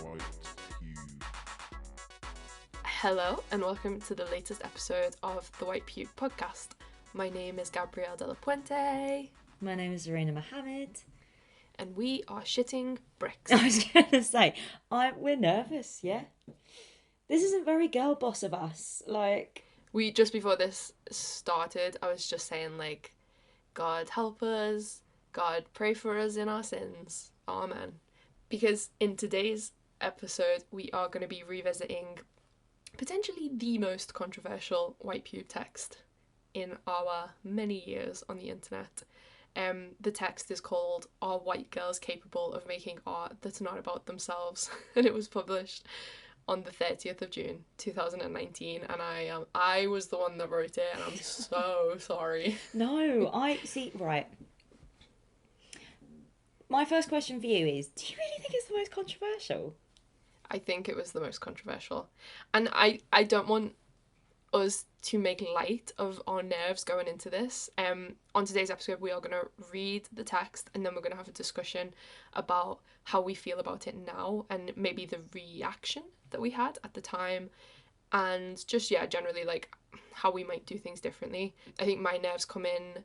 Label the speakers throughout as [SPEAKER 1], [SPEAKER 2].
[SPEAKER 1] White Cube.
[SPEAKER 2] Hello, and welcome to the latest episode of the White Puke podcast. My name is Gabrielle de la Puente,
[SPEAKER 3] My name is Zarina Mohammed.
[SPEAKER 2] and we are shitting bricks.
[SPEAKER 3] I was going to say, we're nervous, yeah? This isn't very girl boss of us.
[SPEAKER 2] We just before this started, I was just saying, like, God help us, God pray for us in our sins. Amen. Because in today's episode, we are going to be revisiting potentially the most controversial White Puke text in our many years on the internet. The text is called "Are White Girls Capable of Making Art That's Not About Themselves?" and it was published on the 30th of June 2019, and I was the one that wrote it, and I'm so sorry.
[SPEAKER 3] No, right. My first question for you is, do you really think it's the most controversial?
[SPEAKER 2] I think it was the most controversial, and I don't want us to make light of our nerves going into this. On today's episode, we are going to read the text, and then we're going to have a discussion about how we feel about it now, and maybe the reaction that we had at the time, and just, yeah, generally, like, how we might do things differently. I think my nerves come in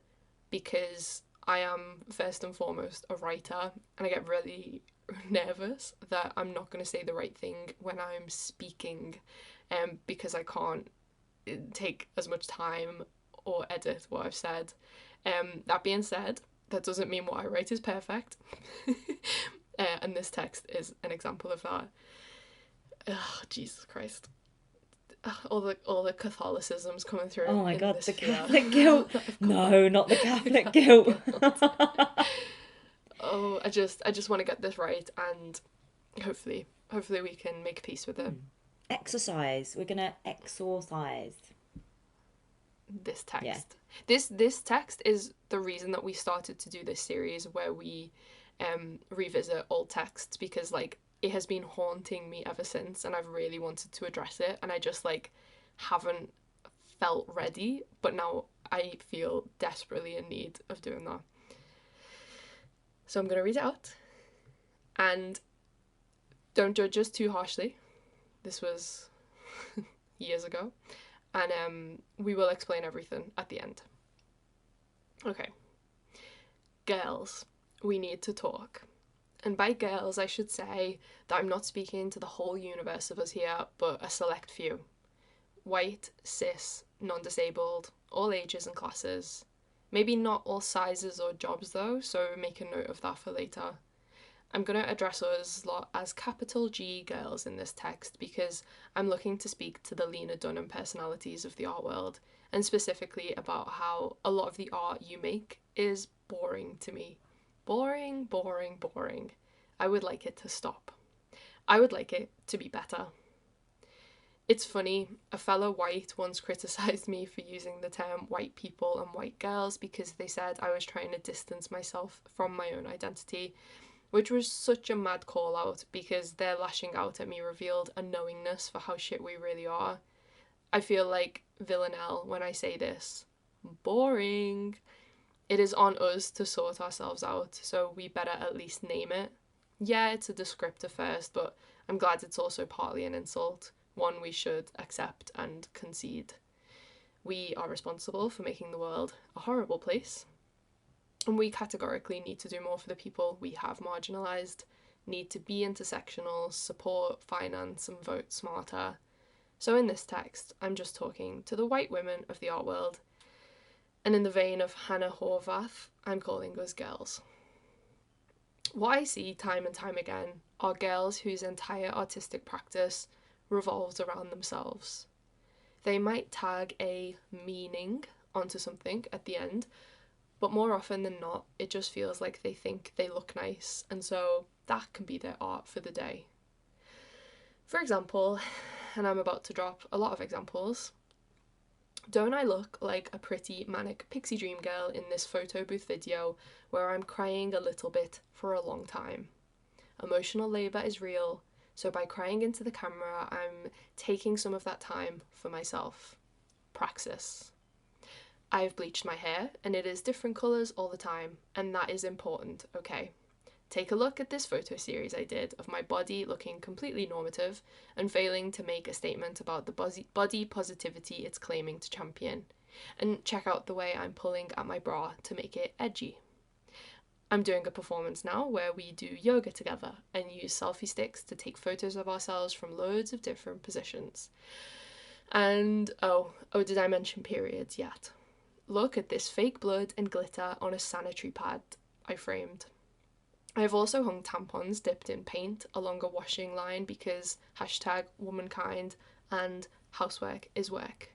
[SPEAKER 2] because I am first and foremost a writer, and I get really nervous that I'm not going to say the right thing when I'm speaking, because I can't take as much time or edit what I've said. That being said, that doesn't mean what I write is perfect. And this text is an example of that. Ugh, Jesus Christ. All the Catholicism's coming through.
[SPEAKER 3] Oh my God,
[SPEAKER 2] this
[SPEAKER 3] the
[SPEAKER 2] fear.
[SPEAKER 3] Catholic guilt. No, not the Catholic guilt.
[SPEAKER 2] Oh, I just want to get this right, and hopefully we can make peace with it.
[SPEAKER 3] Exercise. We're going to exorcise.
[SPEAKER 2] This text.
[SPEAKER 3] Yeah.
[SPEAKER 2] This text is the reason that we started to do this series where we revisit old texts, because, like, it has been haunting me ever since, and I've really wanted to address it, and I just, like, haven't felt ready, but now I feel desperately in need of doing that. So I'm going to read it out, and don't judge us too harshly. This was years ago, and we will explain everything at the end. Okay. Girls, we need to talk. And by girls, I should say that I'm not speaking to the whole universe of us here, but a select few. White, cis, non-disabled, all ages and classes. Maybe not all sizes or jobs though, so make a note of that for later. I'm going to address us lot as capital G girls in this text because I'm looking to speak to the Lena Dunham personalities of the art world, and specifically about how a lot of the art you make is boring to me. Boring, boring, boring. I would like it to stop. I would like it to be better. It's funny, a fellow white once criticised me for using the term white people and white girls because they said I was trying to distance myself from my own identity, which was such a mad call out because their lashing out at me revealed a knowingness for how shit we really are. I feel like Villanelle when I say this. Boring. It is on us to sort ourselves out, so we better at least name it. Yeah, it's a descriptor first, but I'm glad it's also partly an insult, one we should accept and concede. We are responsible for making the world a horrible place, and we categorically need to do more for the people we have marginalised, need to be intersectional, support, finance, and vote smarter. So in this text, I'm just talking to the white women of the art world, and in the vein of Hannah Horvath, I'm calling us girls. What I see time and time again are girls whose entire artistic practice revolves around themselves. They might tag a meaning onto something at the end, but more often than not, it just feels like they think they look nice, and so that can be their art for the day. For example, and I'm about to drop a lot of examples, don't I look like a pretty manic pixie dream girl in this photo booth video where I'm crying a little bit for a long time? Emotional labour is real, so by crying into the camera, I'm taking some of that time for myself. Praxis. I've bleached my hair and it is different colours all the time, and that is important, okay? Take a look at this photo series I did of my body looking completely normative and failing to make a statement about the body positivity it's claiming to champion. And check out the way I'm pulling at my bra to make it edgy. I'm doing a performance now where we do yoga together and use selfie sticks to take photos of ourselves from loads of different positions. And did I mention periods yet? Look at this fake blood and glitter on a sanitary pad I framed. I have also hung tampons dipped in paint along a washing line because #womankind and housework is work.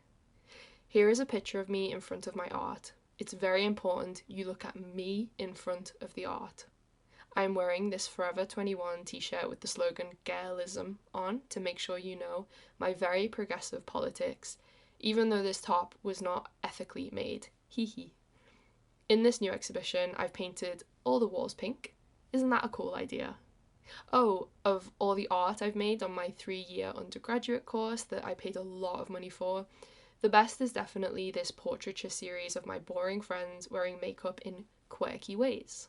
[SPEAKER 2] Here is a picture of me in front of my art. It's very important you look at me in front of the art. I'm wearing this Forever 21 t-shirt with the slogan Girlism on to make sure you know my very progressive politics, even though this top was not ethically made. Hee hee. In this new exhibition, I've painted all the walls pink. Isn't that a cool idea? Oh, of all the art I've made on my 3-year undergraduate course that I paid a lot of money for, the best is definitely this portraiture series of my boring friends wearing makeup in quirky ways.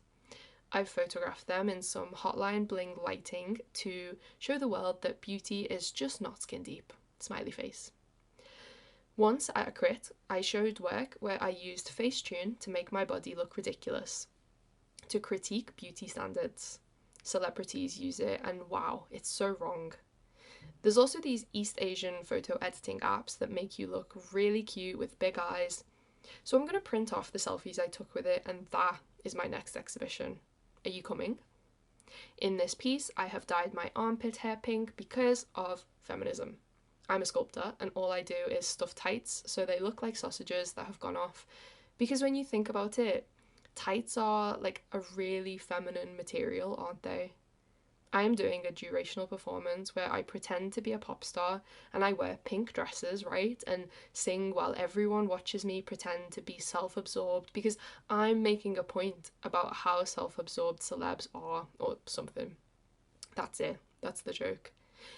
[SPEAKER 2] I've photographed them in some hotline bling lighting to show the world that beauty is just not skin deep. Smiley face. Once at a crit, I showed work where I used Facetune to make my body look ridiculous, to critique beauty standards. Celebrities use it, and wow, it's so wrong. There's also these East Asian photo editing apps that make you look really cute with big eyes. So I'm going to print off the selfies I took with it, and that is my next exhibition. Are you coming? In this piece, I have dyed my armpit hair pink because of feminism. I'm a sculptor, and all I do is stuff tights so they look like sausages that have gone off. Because when you think about it, tights are like a really feminine material, aren't they? I am doing a durational performance where I pretend to be a pop star and I wear pink dresses, right? And sing while everyone watches me pretend to be self-absorbed because I'm making a point about how self-absorbed celebs are or something. That's it. That's the joke.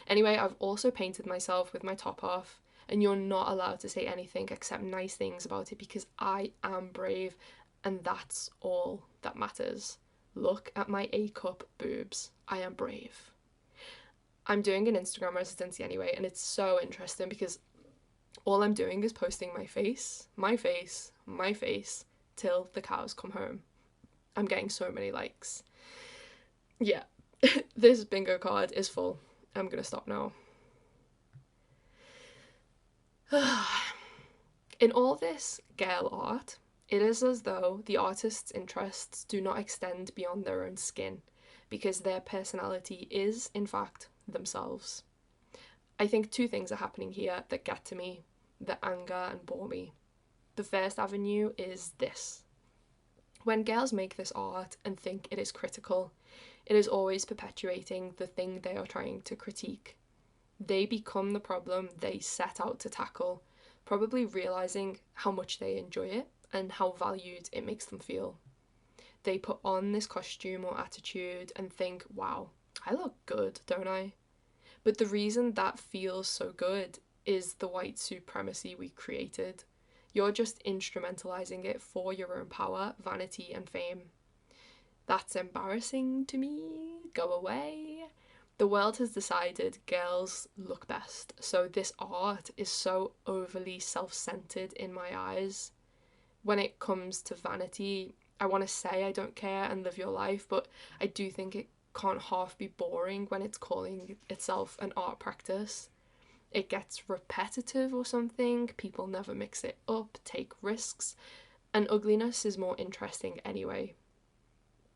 [SPEAKER 2] Anyway, I've also painted myself with my top off, and you're not allowed to say anything except nice things about it because I am brave, and that's all that matters. Look at my A-cup boobs. I am brave. I'm doing an Instagram residency anyway, and it's so interesting because all I'm doing is posting my face, till the cows come home. I'm getting so many likes. Yeah, this bingo card is full. I'm gonna stop now. In all this girl art, it is as though the artist's interests do not extend beyond their own skin, because their personality is, in fact, themselves. I think 2 things are happening here that get to me, that anger and bore me. The first avenue is this. When girls make this art and think it is critical, it is always perpetuating the thing they are trying to critique. They become the problem they set out to tackle, probably realising how much they enjoy it and how valued it makes them feel. They put on this costume or attitude and think, wow, I look good, don't I? But the reason that feels so good is the white supremacy we created. You're just instrumentalizing it for your own power, vanity, and fame. That's embarrassing to me. Go away. The world has decided girls look best, so this art is so overly self-centered in my eyes. When it comes to vanity, I want to say I don't care and live your life, but I do think it can't half be boring when it's calling itself an art practice. It gets repetitive or something, people never mix it up, take risks, and ugliness is more interesting anyway.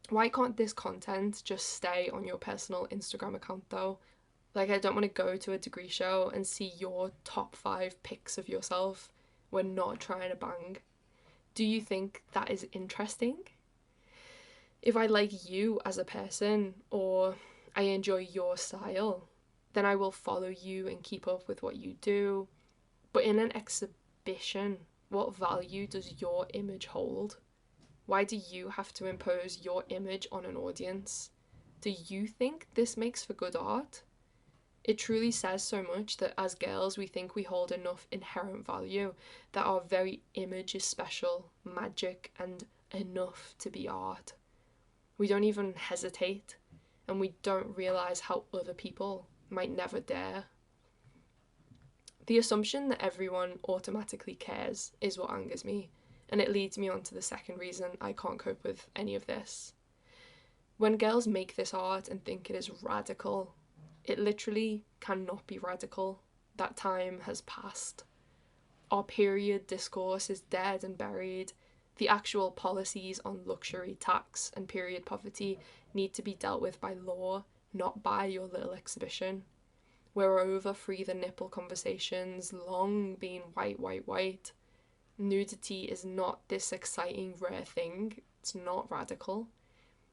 [SPEAKER 2] Why can't this content just stay on your personal Instagram account though? Like, I don't want to go to a degree show and see your top 5 pics of yourself. We're not trying to bang. Do you think that is interesting? If I like you as a person or I enjoy your style, then I will follow you and keep up with what you do. But in an exhibition, what value does your image hold? Why do you have to impose your image on an audience? Do you think this makes for good art? It truly says so much that as girls we think we hold enough inherent value, that our very image is special, magic, and enough to be art. We don't even hesitate, and we don't realise how other people might never dare. The assumption that everyone automatically cares is what angers me, and it leads me on to the second reason I can't cope with any of this. When girls make this art and think it is radical, it literally cannot be radical. That time has passed. Our period discourse is dead and buried. The actual policies on luxury tax and period poverty need to be dealt with by law, not by your little exhibition. We're over free the nipple conversations, long been white, white, white. Nudity is not this exciting, rare thing. It's not radical.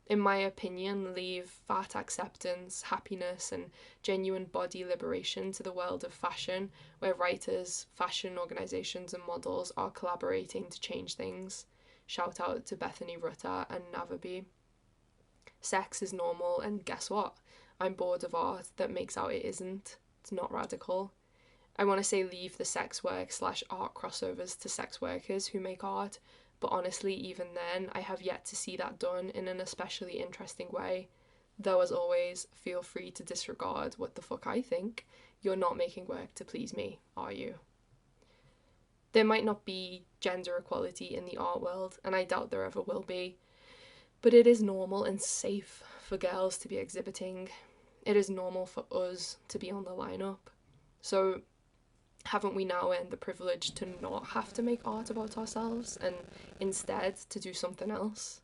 [SPEAKER 2] In my opinion, leave fat acceptance, happiness, and genuine body liberation to the world of fashion, where writers, fashion organisations, and models are collaborating to change things. Shout out to Bethany Rutter and Navabi. Sex is normal, and guess what? I'm bored of art that makes out it isn't. It's not radical. I want to say leave the sex work / art crossovers to sex workers who make art, but honestly, even then, I have yet to see that done in an especially interesting way. Though, as always, feel free to disregard what the fuck I think. You're not making work to please me, are you? There might not be gender equality in the art world, and I doubt there ever will be, but it is normal and safe for girls to be exhibiting. It is normal for us to be on the lineup. So haven't we now earned the privilege to not have to make art about ourselves and instead to do something else?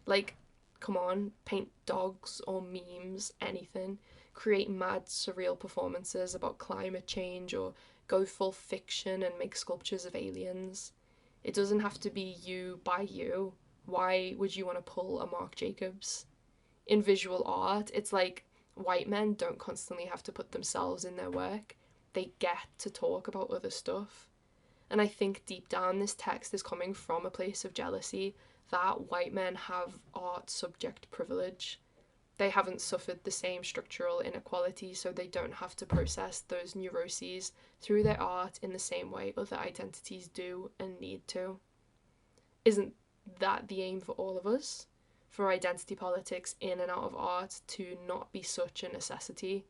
[SPEAKER 2] Like, come on, paint dogs or memes, anything. Create mad, surreal performances about climate change, or go full fiction and make sculptures of aliens. It doesn't have to be you by you. Why would you want to pull a Marc Jacobs? In visual art, it's like white men don't constantly have to put themselves in their work. They get to talk about other stuff. And I think deep down this text is coming from a place of jealousy that white men have art subject privilege. They haven't suffered the same structural inequality, so they don't have to process those neuroses through their art in the same way other identities do and need to. Isn't that the aim for all of us? For identity politics in and out of art to not be such a necessity?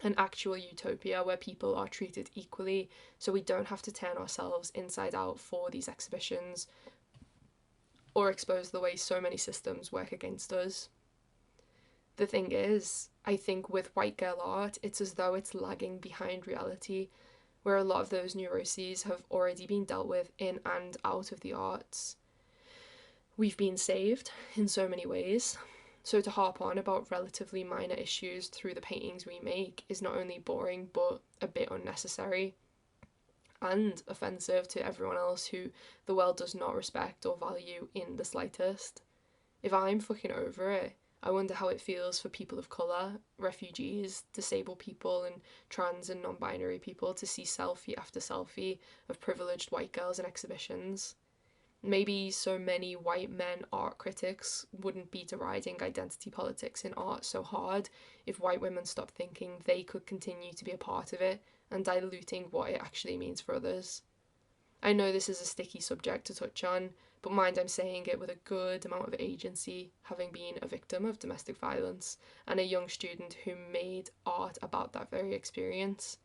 [SPEAKER 2] An actual utopia where people are treated equally, so we don't have to turn ourselves inside out for these exhibitions or expose the way so many systems work against us. The thing is, I think with white girl art, it's as though it's lagging behind reality, where a lot of those neuroses have already been dealt with in and out of the arts. We've been saved in so many ways. So to harp on about relatively minor issues through the paintings we make is not only boring, but a bit unnecessary and offensive to everyone else who the world does not respect or value in the slightest. If I'm fucking over it, I wonder how it feels for people of colour, refugees, disabled people, and trans and non-binary people to see selfie after selfie of privileged white girls in exhibitions. Maybe so many white men art critics wouldn't be deriding identity politics in art so hard if white women stopped thinking they could continue to be a part of it and diluting what it actually means for others. I know this is a sticky subject to touch on, but mind I'm saying it with a good amount of agency, having been a victim of domestic violence and a young student who made art about that very experience.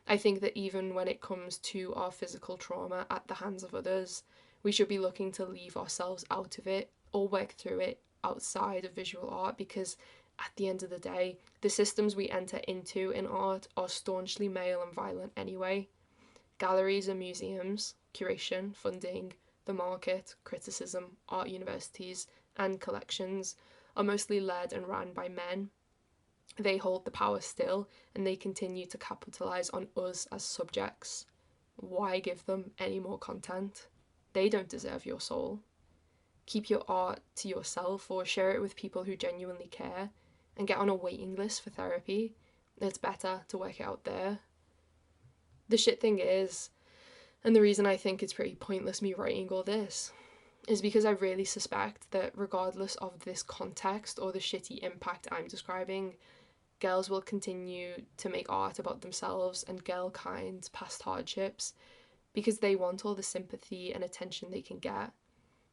[SPEAKER 2] I think that even when it comes to our physical trauma at the hands of others, we should be looking to leave ourselves out of it or work through it outside of visual art, because at the end of the day, the systems we enter into in art are staunchly male and violent anyway. Galleries and museums, curation, funding, the market, criticism, art universities, and collections are mostly led and run by men. They hold the power still, and they continue to capitalise on us as subjects. Why give them any more content? They don't deserve your soul. Keep your art to yourself or share it with people who genuinely care, and get on a waiting list for therapy. It's better to work it out there. The shit thing is, and the reason I think it's pretty pointless me writing all this, is because I really suspect that regardless of this context or the shitty impact I'm describing, girls will continue to make art about themselves and girl kind's past hardships because they want all the sympathy and attention they can get.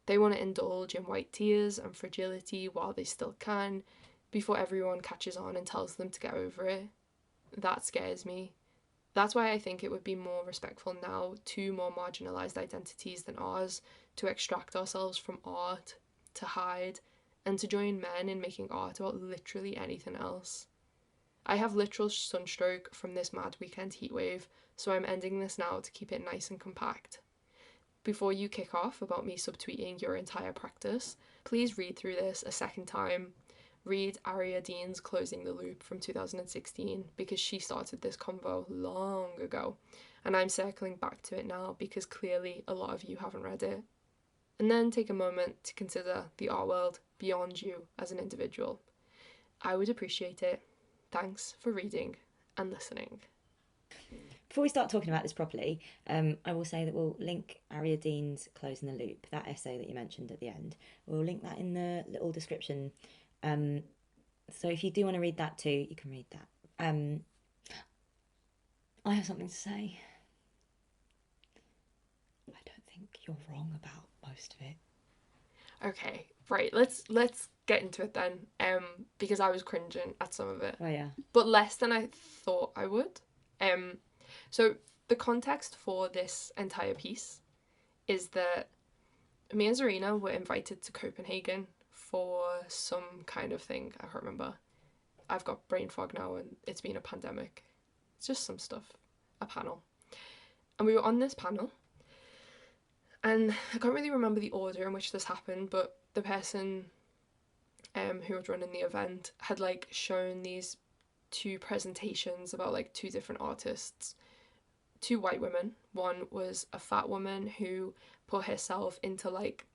[SPEAKER 2] They want to indulge in white tears and fragility while they still can, before everyone catches on and tells them to get over it. That scares me. That's why I think it would be more respectful now to more marginalised identities than ours to extract ourselves from art, to hide, and to join men in making art about literally anything else. I have literal sunstroke from this mad weekend heatwave, so I'm ending this now to keep it nice and compact. Before you kick off about me subtweeting your entire practice, please read through this a second time. Read Aria Dean's Closing the Loop from 2016 because she started this convo long ago, and I'm circling back to it now because clearly a lot of you haven't read it. And then take a moment to consider the art world beyond you as an individual. I would appreciate it. Thanks for reading and listening.
[SPEAKER 3] Before we start talking about this properly, I will say that we'll link Aria Dean's Closing the Loop, that essay that you mentioned at the end. We'll link that in the little description. So if you do want to read that too, you can read that. I have something to say. I don't think you're wrong about most of it.
[SPEAKER 2] Okay, right, let's get into it then, because I was cringing at some of it.
[SPEAKER 3] Oh yeah.
[SPEAKER 2] But less than I thought I would. So the context for this entire piece is that me and Zarina were invited to Copenhagen for some kind of thing. I can't remember. I've got brain fog now and it's been a pandemic. It's just some stuff. A panel. And we were on this panel. And I can't really remember the order in which this happened, but the person who was running the event had like shown these two presentations about like two different artists, two white women. One was a fat woman who put herself into like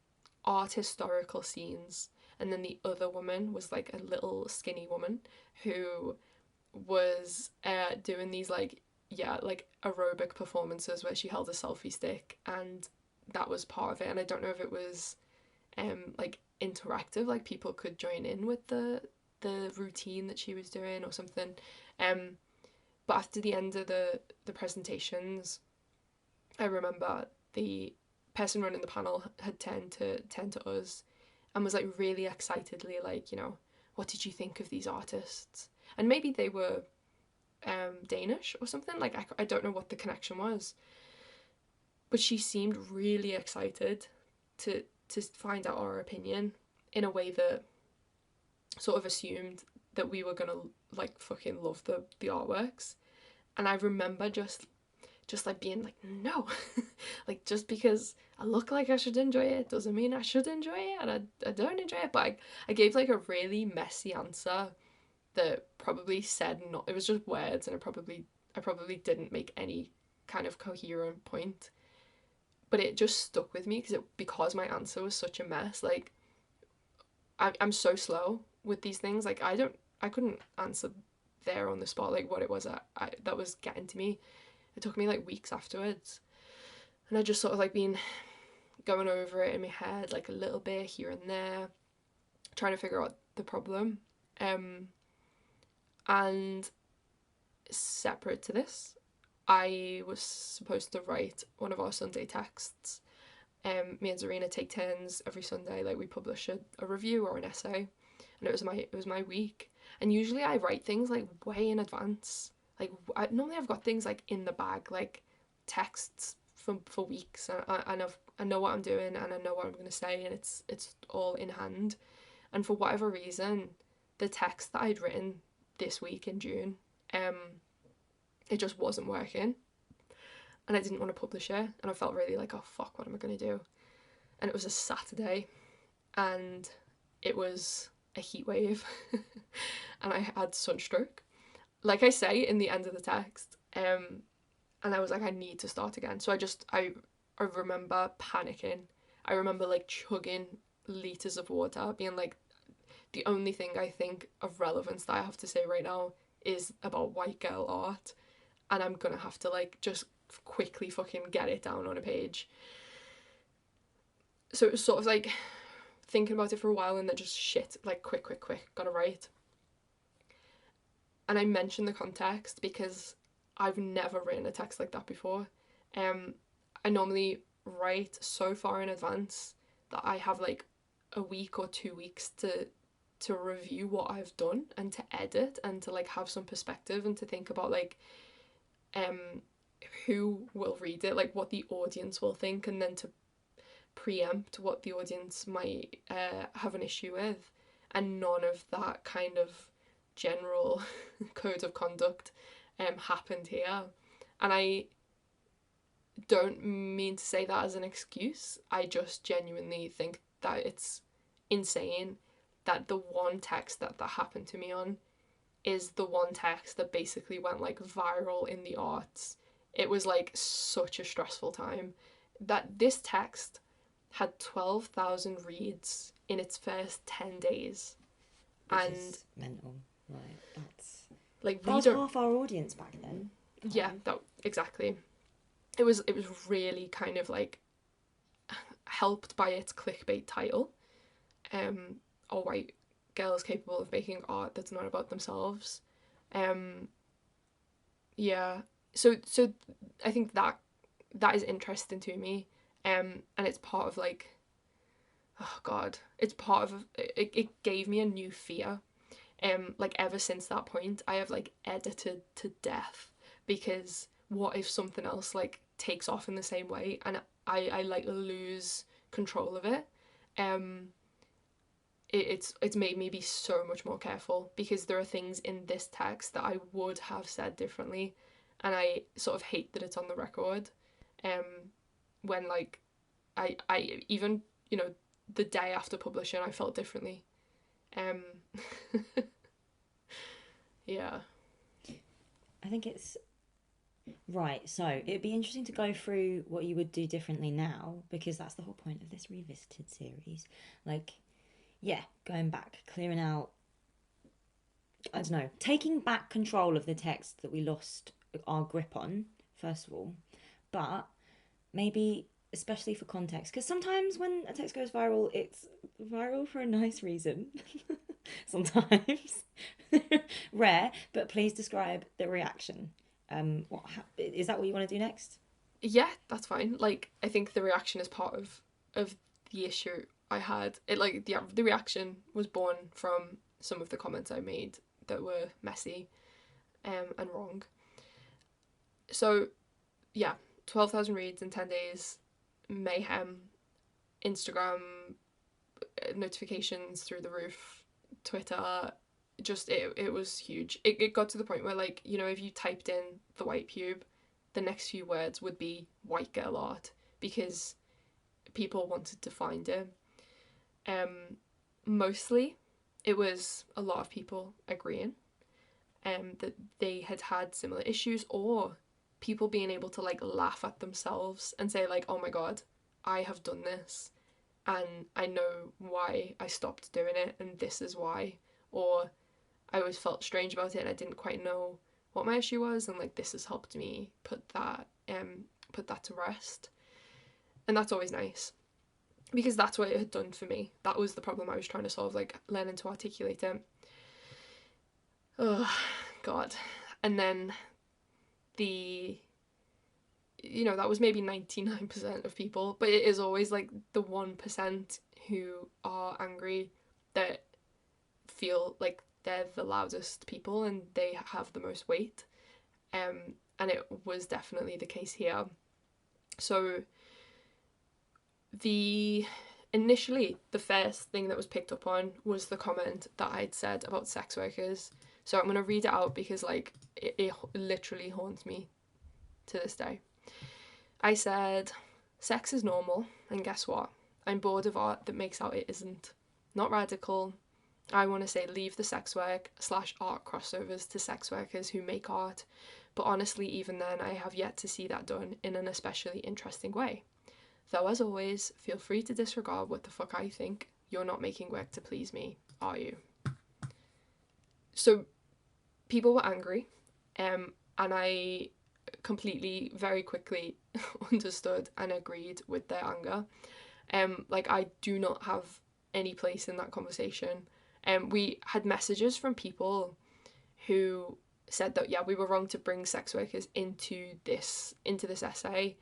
[SPEAKER 2] art historical scenes, and then the other woman was like a little skinny woman who was doing these like aerobic performances where she held a selfie stick, and that was part of it. And I don't know if it was like interactive, like people could join in with the routine that she was doing or something. But after the end of the presentations, I remember the person running the panel had turned to us and was like really excitedly like, you know, what did you think of these artists? And maybe they were Danish or something, like I don't know what the connection was, but she seemed really excited to find out our opinion in a way that sort of assumed that we were gonna like fucking love the artworks. And I remember just like being like, no, like just because I look like I should enjoy it doesn't mean I should enjoy it, and I don't enjoy it. But I gave like a really messy answer that probably said not, it was just words, and I probably didn't make any kind of coherent point, but it just stuck with me because my answer was such a mess. Like I'm so slow with these things. Like I couldn't answer there on the spot like what it was that was getting to me. It took me like weeks afterwards, and I just sort of like been going over it in my head like a little bit here and there, trying to figure out the problem. And separate to this, I was supposed to write one of our Sunday texts. Me and Zarina take turns every Sunday, like we publish a review or an essay, and it was my week. And usually I write things like way in advance. Like normally I've got things like in the bag, like texts for weeks, and I know what I'm doing and I know what I'm gonna say, and it's all in hand. And for whatever reason, the text that I'd written this week in June, it just wasn't working, and I didn't want to publish it, and I felt really like, oh fuck, what am I gonna do? And it was a Saturday, and it was a heat wave, and I had sunstroke, like I say in the end of the text, and I was like, I need to start again. So I remember panicking. I remember like chugging liters of water, being like, the only thing I think of relevance that I have to say right now is about white girl art, and I'm gonna have to like just quickly fucking get it down on a page. So it was sort of like thinking about it for a while, and then just shit, like quick, gotta write. and I mention the context because I've never written a text like that before. I normally write so far in advance that I have like a week or 2 weeks to review what I've done and to edit and to like have some perspective and to think about like who will read it, like what the audience will think, and then to preempt what the audience might have an issue with. And none of that kind of general code of conduct happened here. And I don't mean to say that as an excuse. I just genuinely think that it's insane that the one text that happened to me on is the one text that basically went like viral in the arts. It was like such a stressful time that this text had 12,000 reads in its first 10 days.
[SPEAKER 3] Which
[SPEAKER 2] and
[SPEAKER 3] is mental. Right, that's
[SPEAKER 2] like
[SPEAKER 3] that was half our audience back then.
[SPEAKER 2] Yeah, that exactly. It was really kind of like helped by its clickbait title. All white girls capable of making art that's not about themselves. Yeah. So I think that is interesting to me. And it's part of like, oh God, it's part of it gave me a new fear. Like ever since that point, I have like edited to death, because what if something else like takes off in the same way and I like lose control of it. It's made me be so much more careful, because there are things in this text that I would have said differently, and I sort of hate that it's on the record. When like I even, you know, the day after publishing I felt differently. Yeah.
[SPEAKER 3] I think it's right. So it'd be interesting to go through what you would do differently now, because that's the whole point of this revisited series. Like, yeah, going back, clearing out, I don't know, taking back control of the text that we lost our grip on, first of all, but maybe especially for context, because sometimes when a text goes viral, it's viral for a nice reason. Sometimes rare, but please describe the reaction. Is that what you want to do next?
[SPEAKER 2] Yeah, that's fine. Like, I think the reaction is part of the issue I had. It like the reaction was born from some of the comments I made that were messy, and wrong. So, yeah, 12,000 reads in 10 days, mayhem, Instagram notifications through the roof, Twitter, just it was huge. It got to the point where, like, you know, if you typed in the white pube, the next few words would be white girl art, because people wanted to find it. Mostly it was a lot of people agreeing that they had had similar issues, or people being able to like laugh at themselves and say like, oh my God, I have done this and I know why I stopped doing it, and this is why. Or I always felt strange about it and I didn't quite know what my issue was, and like this has helped me put that to rest. And that's always nice, because that's what it had done for me. That was the problem I was trying to solve, like learning to articulate it. Oh God. And then that was maybe 99% of people, but it is always like the 1% who are angry, that feel like they're the loudest people and they have the most weight. And it was definitely the case here. So initially the first thing that was picked up on was the comment that I'd said about sex workers. So I'm going to read it out, because like it literally haunts me to this day. I said, sex is normal, and guess what? I'm bored of art that makes out it isn't. Not radical. I want to say leave the sex work / art crossovers to sex workers who make art, but honestly, even then, I have yet to see that done in an especially interesting way. Though, as always, feel free to disregard what the fuck I think. You're not making work to please me, are you? So, people were angry, and I completely, very quickly understood and agreed with their anger. Like, I do not have any place in that conversation. We had messages from people who said that, yeah, we were wrong to bring sex workers into this essay.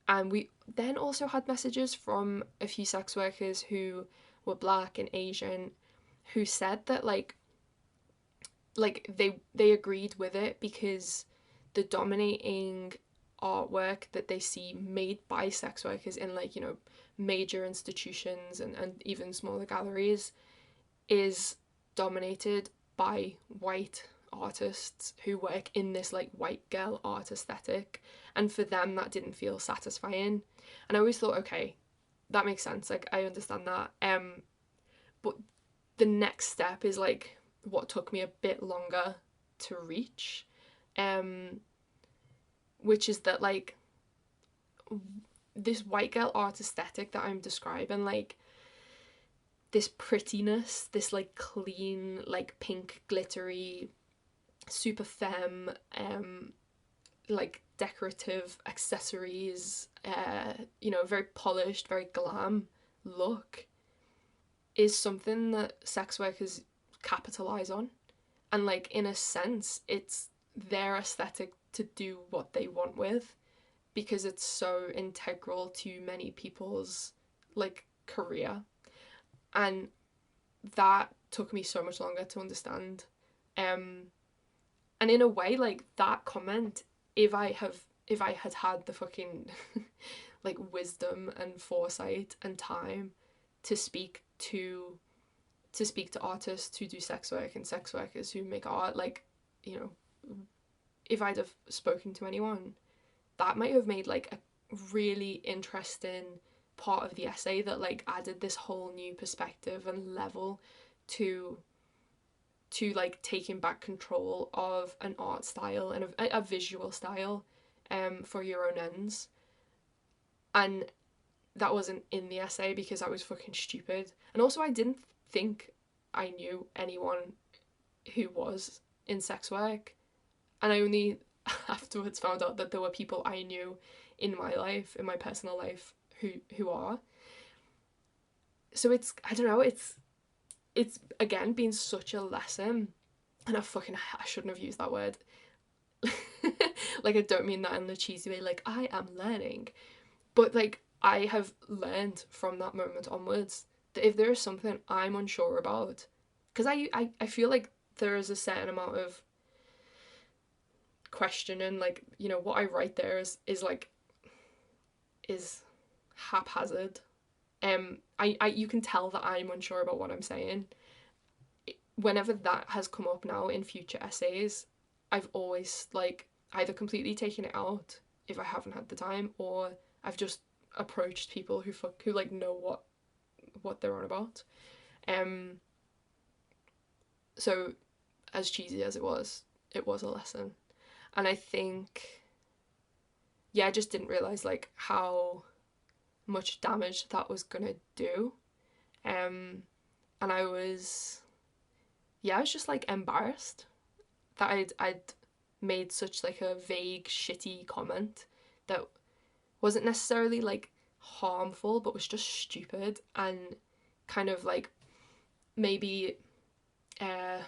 [SPEAKER 2] And we then also had messages from a few sex workers who were Black and Asian, who said that like they agreed with it because the dominating artwork that they see made by sex workers in like, you know, major institutions and even smaller galleries is dominated by white artists who work in this like white girl art aesthetic, and for them that didn't feel satisfying. And I always thought, okay, that makes sense, like I understand that, but the next step is like what took me a bit longer to reach, which is that like this white girl art aesthetic that I'm describing, like this prettiness, this like clean, like pink glittery, super femme, like decorative accessories, you know, very polished, very glam look, is something that sex workers capitalize on. And like in a sense it's their aesthetic to do what they want with, because it's so integral to many people's like career. And that took me so much longer to understand. And in a way, like that comment, if I had had the fucking like wisdom and foresight and time to speak to artists who do sex work and sex workers who make art, like, you know, if I'd have spoken to anyone, that might have made like a really interesting part of the essay that like added this whole new perspective and level to like taking back control of an art style and a visual style for your own ends. And that wasn't in the essay because I was fucking stupid. And also I didn't think I knew anyone who was in sex work, and I only afterwards found out that there were people I knew in my life, in my personal life, who are. So it's, I don't know, it's again been such a lesson, and I shouldn't have used that word. Like I don't mean that in the cheesy way, like I am learning, but like I have learned from that moment onwards that if there is something I'm unsure about, because I feel like there is a certain amount of questioning, like, you know, what I write there is haphazard. I you can tell that I'm unsure about what I'm saying. Whenever that has come up now in future essays, I've always like either completely taken it out if I haven't had the time, or I've just approached people who like know what they're on about. So as cheesy as it was a lesson. And I think, yeah, I just didn't realise like how much damage that was gonna do. And I was just like embarrassed that I'd made such like a vague, shitty comment that wasn't necessarily like harmful, but was just stupid and kind of like maybe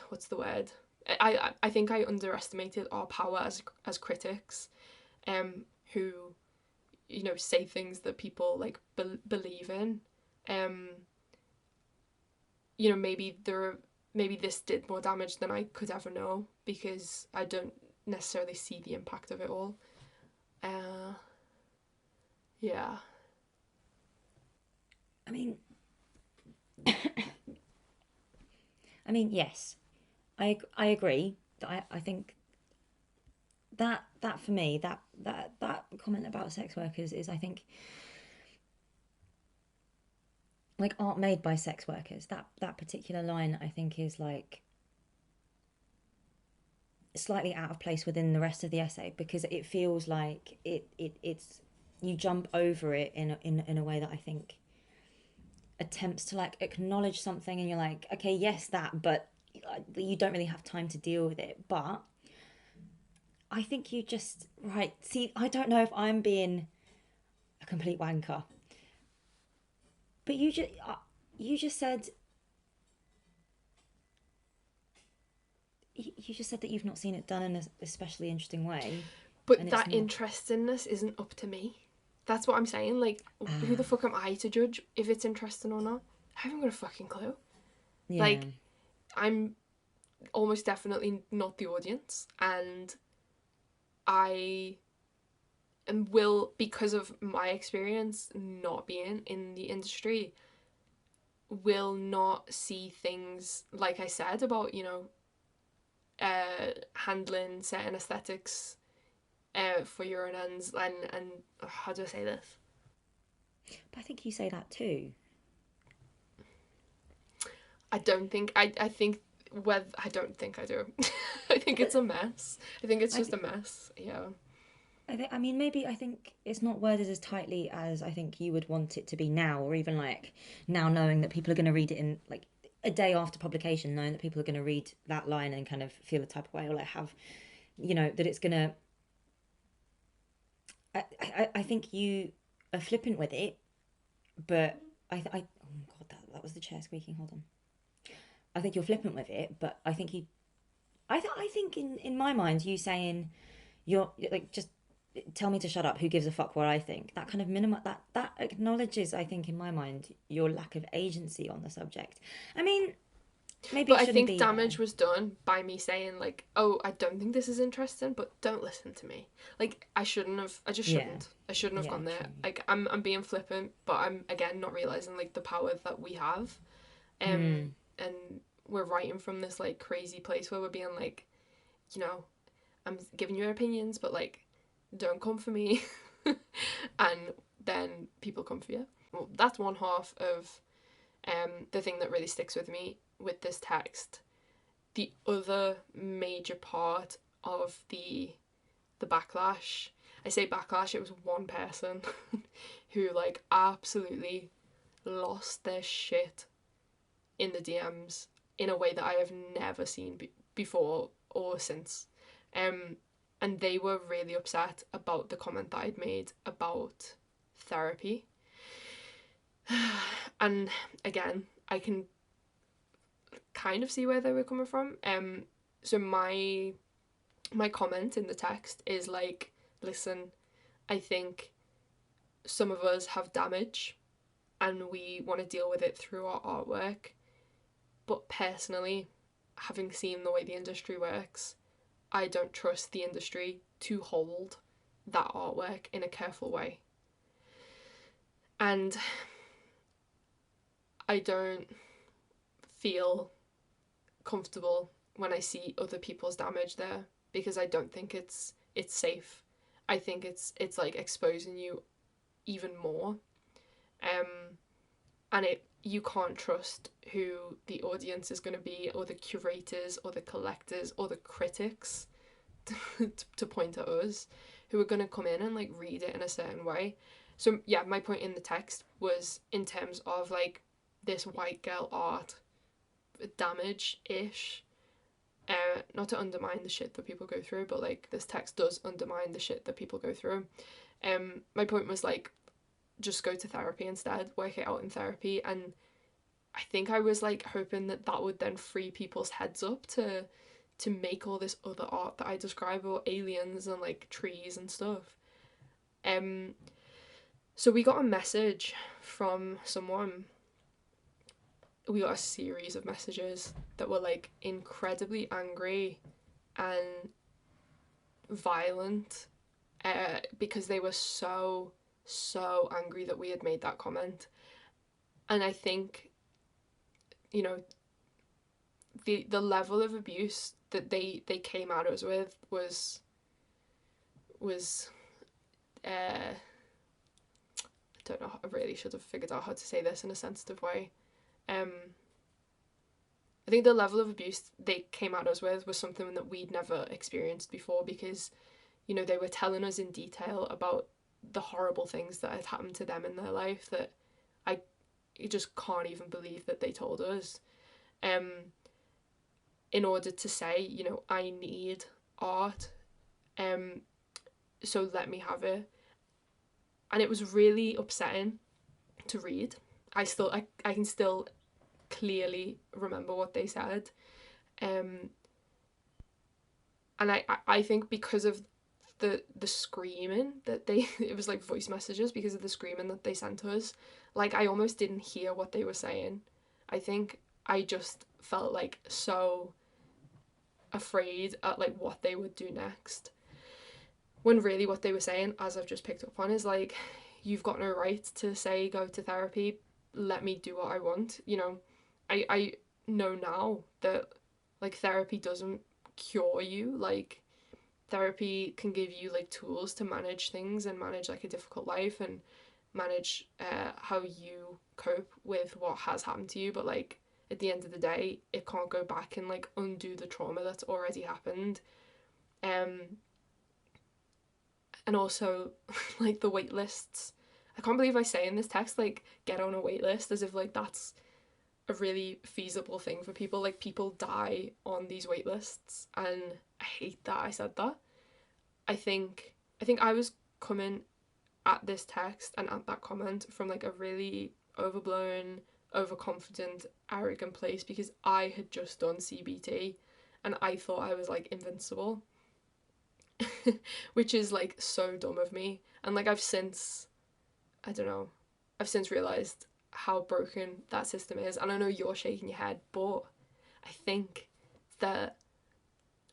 [SPEAKER 2] what's the word? I think I underestimated our power as critics, who, you know, say things that people like believe in. You know, maybe this did more damage than I could ever know because I don't necessarily see the impact of it all. Yeah.
[SPEAKER 3] I mean, yes, I agree. I think that for me, that comment about sex workers is, I think, like art made by sex workers. That particular line, I think, is like slightly out of place within the rest of the essay, because it feels like it's you jump over it in a way that I think attempts to like acknowledge something, and you're like, okay, yes, that, but you don't really have time to deal with it. But I think you just, right, see, I don't know if I'm being a complete wanker, but you just said you just said that you've not seen it done in a especially interesting way.
[SPEAKER 2] But
[SPEAKER 3] And it's
[SPEAKER 2] that
[SPEAKER 3] not-
[SPEAKER 2] interestingness isn't up to me. That's what I'm saying. Like, who the fuck am I to judge if it's interesting or not? I haven't got a fucking clue.
[SPEAKER 3] Yeah.
[SPEAKER 2] Like, I'm almost definitely not the audience, and I will, because of my experience not being in the industry, will not see things like I said about, you know, handling certain aesthetics for your own ends, and how do I say this?
[SPEAKER 3] But I think you say that too.
[SPEAKER 2] I don't think I think whether I don't think I do. I think it's a mess. I think it's just a mess. Yeah.
[SPEAKER 3] I mean, maybe I think it's not worded as tightly as I think you would want it to be now, or even like now knowing that people are going to read it in like a day after publication, knowing that people are going to read that line and kind of feel a type of way, or like have, you know, that it's going to. I think you are flippant with it, but oh god, that was the chair squeaking. Hold on. I think you're flippant with it, but I think you, I think in my mind, you saying you're like just tell me to shut up. Who gives a fuck what I think? That kind of that acknowledges, I think, in my mind, your lack of agency on the subject. I mean, maybe
[SPEAKER 2] But
[SPEAKER 3] it
[SPEAKER 2] I
[SPEAKER 3] shouldn't
[SPEAKER 2] think
[SPEAKER 3] be
[SPEAKER 2] damage
[SPEAKER 3] there.
[SPEAKER 2] was done by me saying like, "Oh, I don't think this is interesting, but don't listen to me." Like I shouldn't have. I just
[SPEAKER 3] Yeah,
[SPEAKER 2] shouldn't. I shouldn't have
[SPEAKER 3] yeah,
[SPEAKER 2] gone there.
[SPEAKER 3] true.
[SPEAKER 2] Like I'm being flippant, but I'm again not realizing like the power that we have.
[SPEAKER 3] Hmm.
[SPEAKER 2] And we're writing from this like crazy place where we're being like, you know, I'm giving your opinions, but like, don't come for me. And then people come for you. Well, that's one half of the thing that really sticks with me with this text. The other major part of the backlash, I say backlash, it was one person who like absolutely lost their shit in the DMs in a way that I have never seen before or since. And they were really upset about the comment that I'd made about therapy. And again, I can kind of see where they were coming from. So my comment in the text is like, listen, I think some of us have damage and we want to deal with it through our artwork. But personally, having seen the way the industry works, I don't trust the industry to hold that artwork in a careful way. And I don't feel comfortable when I see other people's damage there because I don't think it's safe. I think it's like exposing you even more. And you can't trust who the audience is going to be, or the curators, or the collectors, or the critics to point at us, who are going to come in and like read it in a certain way. So yeah, my point in the text was in terms of like this white girl art damage-ish. Not to undermine the shit that people go through, but like this text does undermine the shit that people go through. My point was like, just go to therapy instead, work it out in therapy. And I think I was like hoping that that would then free people's heads up to make all this other art that I describe, or aliens and like trees and stuff. So we got a message from someone. We got a series of messages that were like incredibly angry and violent, because they were so angry that we had made that comment. And I think, you know, the level of abuse that they came at us with was I don't know, I really should have figured out how to say this in a sensitive way. I think the level of abuse they came at us with was something that we'd never experienced before, because, you know, they were telling us in detail about the horrible things that had happened to them in their life that I just can't even believe that they told us. In order to say, you know, I need art, so let me have it. And it was really upsetting to read. I can still clearly remember what they said. And I think because of the screaming that they it was like voice messages, because of the screaming that they sent us, like I almost didn't hear what they were saying. I think I just felt like so afraid at like what they would do next, when really what they were saying, as I've just picked up on, is like, you've got no right to say go to therapy, let me do what I want, you know. I know now that like therapy doesn't cure you. Like therapy can give you like tools to manage things and manage like a difficult life and manage how you cope with what has happened to you, but like at the end of the day it can't go back and like undo the trauma that's already happened. um and also like the wait lists, I can't believe I say in this text like get on a wait list, as if like that's a really feasible thing for people. Like people die on these wait lists, and I hate that I said that. I think I was coming at this text and at that comment from like a really overblown, overconfident, arrogant place, because I had just done CBT and I thought I was like invincible. Which is like so dumb of me. And like I don't know, I've since realised how broken that system is. And I know you're shaking your head, but I think that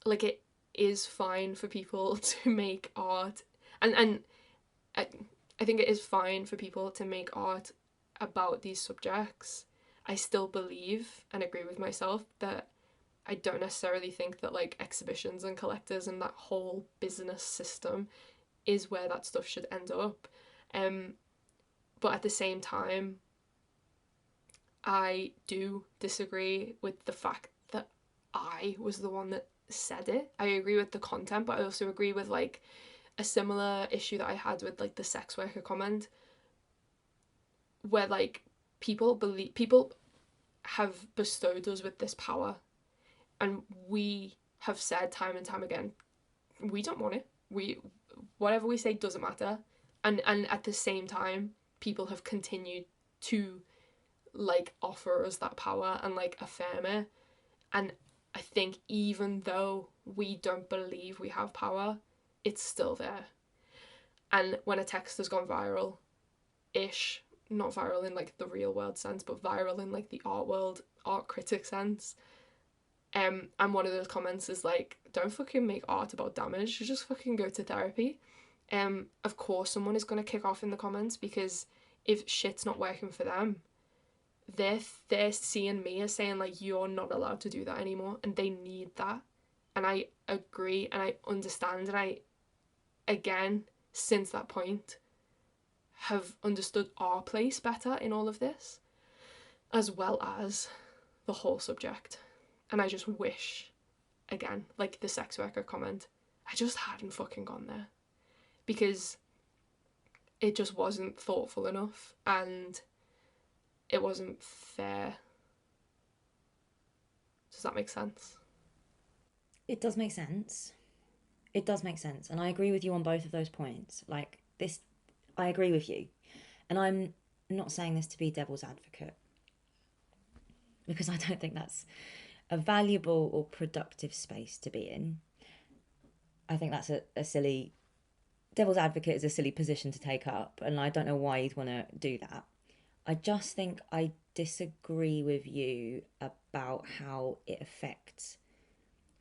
[SPEAKER 2] like it is fine for people to make art, and I, I think it is fine for people to make art about these subjects. I still believe and agree with myself that I don't necessarily think that like exhibitions and collectors and that whole business system is where that stuff should end up. Um, but at the same time, I do disagree with the fact that I was the one that said it. I agree with the content, but I also agree with like a similar issue that I had with like the sex worker comment, where like people have bestowed us with this power, and we have said time and time again we don't want it. We Whatever we say doesn't matter, and at the same time people have continued to like offer us that power and like affirm it. And I think even though we don't believe we have power, it's still there. And when a text has gone viral ish, not viral in like the real world sense, but viral in like the art world, art critic sense, and one of those comments is like, don't fucking make art about damage, you just fucking go to therapy. Of course someone is going to kick off in the comments, because if shit's not working for them, they're seeing me as saying like, you're not allowed to do that anymore, and they need that. And I agree and I understand, and I, again, since that point, have understood our place better in all of this, as well as the whole subject. And I just wish, again, like the sex worker comment, I just hadn't fucking gone there, because it just wasn't thoughtful enough and it wasn't fair. Does that make sense?
[SPEAKER 3] It does make sense. It does make sense. And I agree with you on both of those points. Like, this, I agree with you. And I'm not saying this to be devil's advocate, because I don't think that's a valuable or productive space to be in. I think that's a silly, devil's advocate is a silly position to take up. And I don't know why you'd want to do that. I just think I disagree with you about how it affects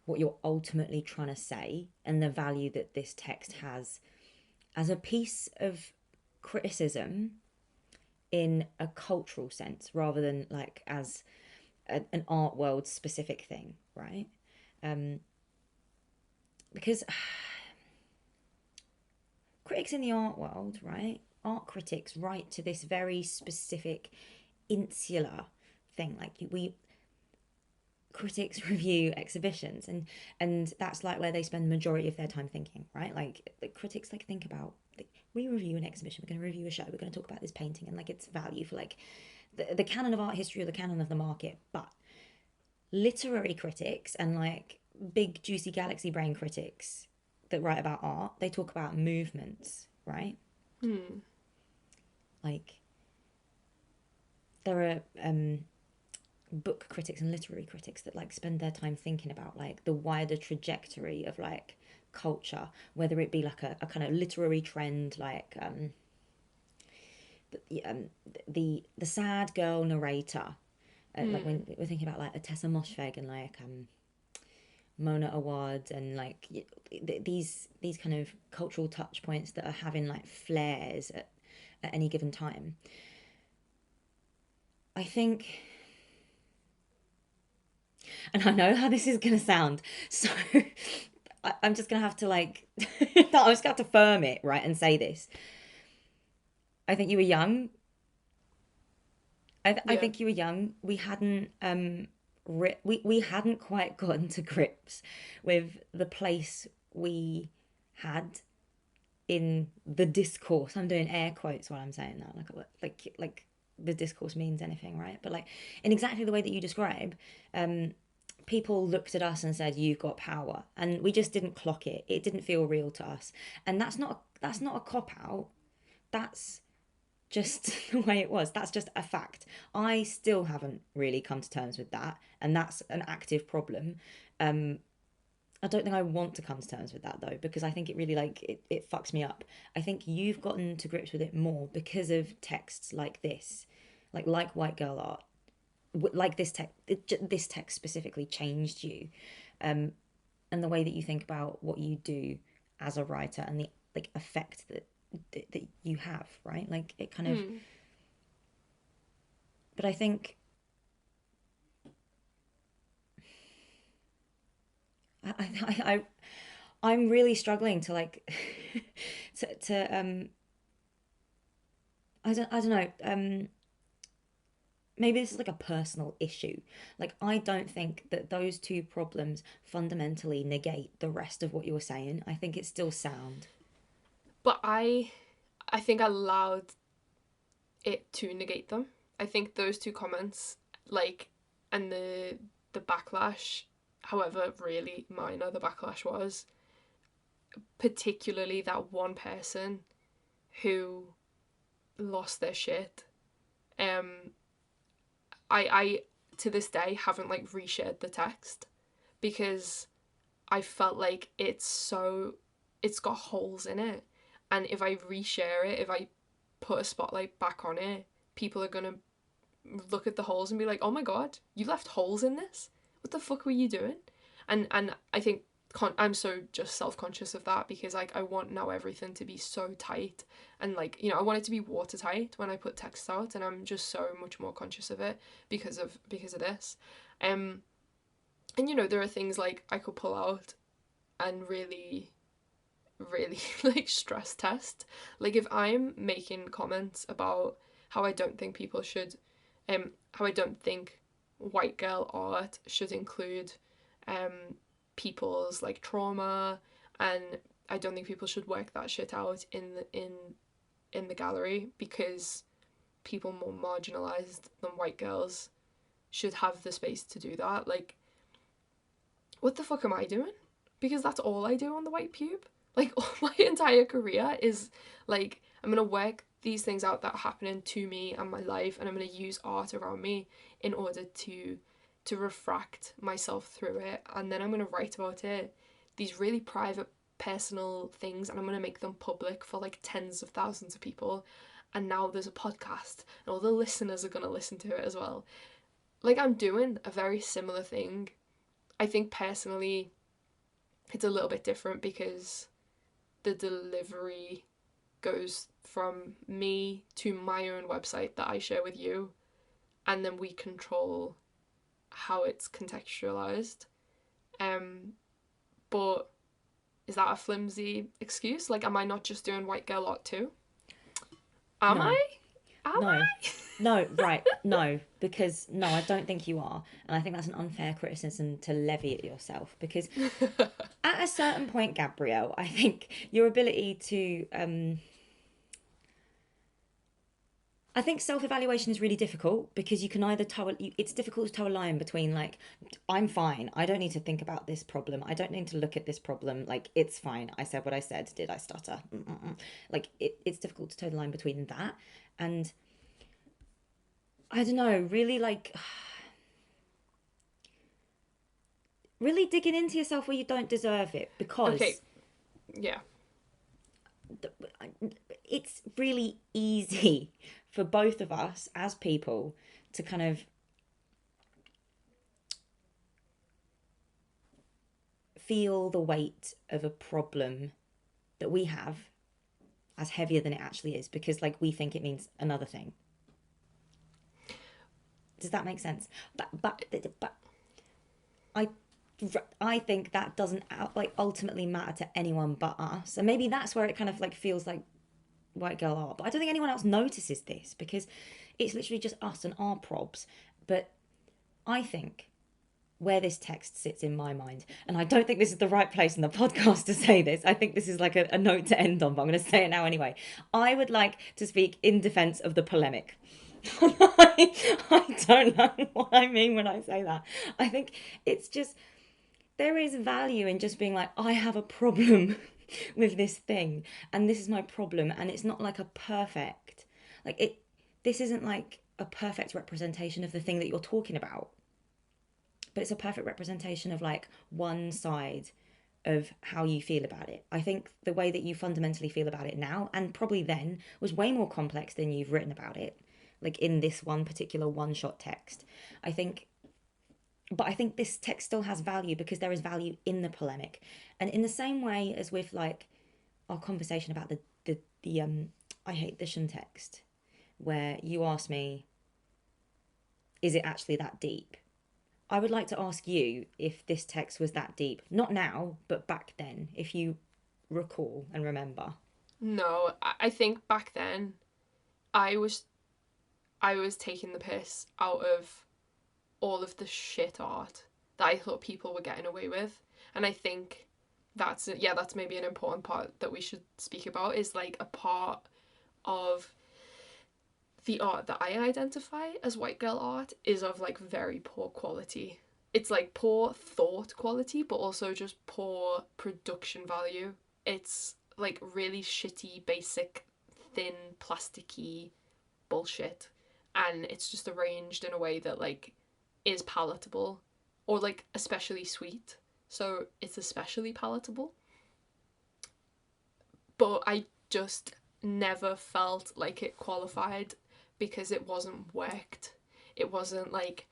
[SPEAKER 3] what you're ultimately trying to say and the value that this text has as a piece of criticism in a cultural sense, rather than like as an art world specific thing, right? Because critics in the art world, right? Art critics write to this very specific insular thing. Like we critics review exhibitions, and that's like where they spend the majority of their time thinking, right? Like the critics like think about, like, we review an exhibition, we're going to review a show, we're going to talk about this painting and like its value for like the canon of art history or the canon of the market. But literary critics and like big juicy galaxy brain critics that write about art, they talk about movements, right? Like there are book critics and literary critics that like spend their time thinking about like the wider trajectory of like culture, whether it be like a kind of literary trend like the sad girl narrator, like when we're thinking about like a Tessa Moshfegh and like Mona Awad and like these kind of cultural touch points that are having like flares at any given time. I think, and I know how this is going to sound, so I'm just going to have to like, I'm just going to have to firm it, right, and say this. I think you were young. I think you were young. We hadn't we hadn't quite gotten to grips with the place we had in the discourse. I'm doing air quotes while I'm saying that, like the discourse means anything, right? But like in exactly the way that you describe, people looked at us and said, "You've got power," and we just didn't clock it. It didn't feel real to us, and that's not a cop out. That's just the way it was. That's just a fact. I still haven't really come to terms with that, and that's an active problem. I don't think I want to come to terms with that though, because I think it really like it fucks me up. I think you've gotten to grips with it more because of texts like this, like white girl art, like this text specifically changed you, and the way that you think about what you do as a writer and the like effect that you have, right? Like it kind of. But I think I'm really struggling to like to I don't know, maybe this is like a personal issue. Like I don't think that those two problems fundamentally negate the rest of what you were saying. I think it's still sound.
[SPEAKER 2] But I think I allowed it to negate them. I think those two comments, like, and the backlash, however really minor the backlash was, particularly that one person who lost their shit, I to this day haven't like reshared the text because I felt like it's got holes in it, and if I reshare it, if I put a spotlight back on it, people are gonna look at the holes and be like, "Oh my god, you left holes in this? What the fuck were you doing?" And I think I'm so just self-conscious of that because like I want now everything to be so tight, and like, you know, I want it to be watertight when I put text out, and I'm just so much more conscious of it because of this. And you know, there are things like I could pull out and really like stress test. Like if I'm making comments about how I don't think people should how I don't think white girl art should include people's like trauma, and I don't think people should work that shit out in the gallery because people more marginalized than white girls should have the space to do that. Like, what the fuck am I doing? Because that's all I do on the white pube. Like, all my entire career is like, I'm gonna work these things out that are happening to me and my life, and I'm gonna use art around me in order to refract myself through it, and then I'm gonna write about it, these really private personal things, and I'm gonna make them public for like tens of thousands of people, and now there's a podcast and all the listeners are gonna listen to it as well. Like, I'm doing a very similar thing. I think personally it's a little bit different because the delivery goes from me to my own website that I share with you, and then we control how it's contextualized. But is that a flimsy excuse? Like, am I not just doing white girl art too? Am
[SPEAKER 3] No.
[SPEAKER 2] I? Am
[SPEAKER 3] No.
[SPEAKER 2] I?
[SPEAKER 3] No, right. No, because no, I don't think you are. And I think that's an unfair criticism to levy at yourself because at a certain point, Gabrielle, I think your ability to I think self-evaluation is really difficult because you can either it's difficult to toe a line between like I'm fine, I don't need to think about this problem, I don't need to look at this problem, like it's fine, I said what I said, did I stutter? Like it's difficult to toe the line between that and I don't know, really like really digging into yourself where you don't deserve it, because
[SPEAKER 2] Okay. Yeah.
[SPEAKER 3] it's really easy for both of us as people to kind of feel the weight of a problem that we have as heavier than it actually is, because like we think it means another thing. Does that make sense? But I I think that doesn't like ultimately matter to anyone but us, and maybe that's where it kind of like feels like white girl art. But I don't think anyone else notices this, because it's literally just us and our probs. But I think where this text sits in my mind, and I don't think this is the right place in the podcast to say this, I think this is like a note to end on, but I'm going to say it now anyway. I would like to speak in defense of the polemic. I don't know what I mean when I say that. I think it's just, there is value in just being like, I have a problem with this thing, and this is my problem, and it's not like a perfect, like it, this isn't like a perfect representation of the thing that you're talking about, but it's a perfect representation of like one side of how you feel about it. I think the way that you fundamentally feel about it now, and probably then, was way more complex than you've written about it, like in this one particular one shot text. I think, but I think this text still has value because there is value in the polemic. And in the same way as with like our conversation about the I hate the shun text, where you asked me, is it actually that deep? I would like to ask you if this text was that deep. Not now, but back then, if you recall and remember.
[SPEAKER 2] No, I think back then I was I was taking the piss out of all of the shit art that I thought people were getting away with. And I think that's maybe an important part that we should speak about, is like a part of the art that I identify as white girl art is of like very poor quality. It's like poor thought quality, but also just poor production value. It's like really shitty, basic, thin, plasticky bullshit. And it's just arranged in a way that like is palatable, or like especially sweet. So it's especially palatable. But I just never felt like it qualified because it wasn't worked. It wasn't like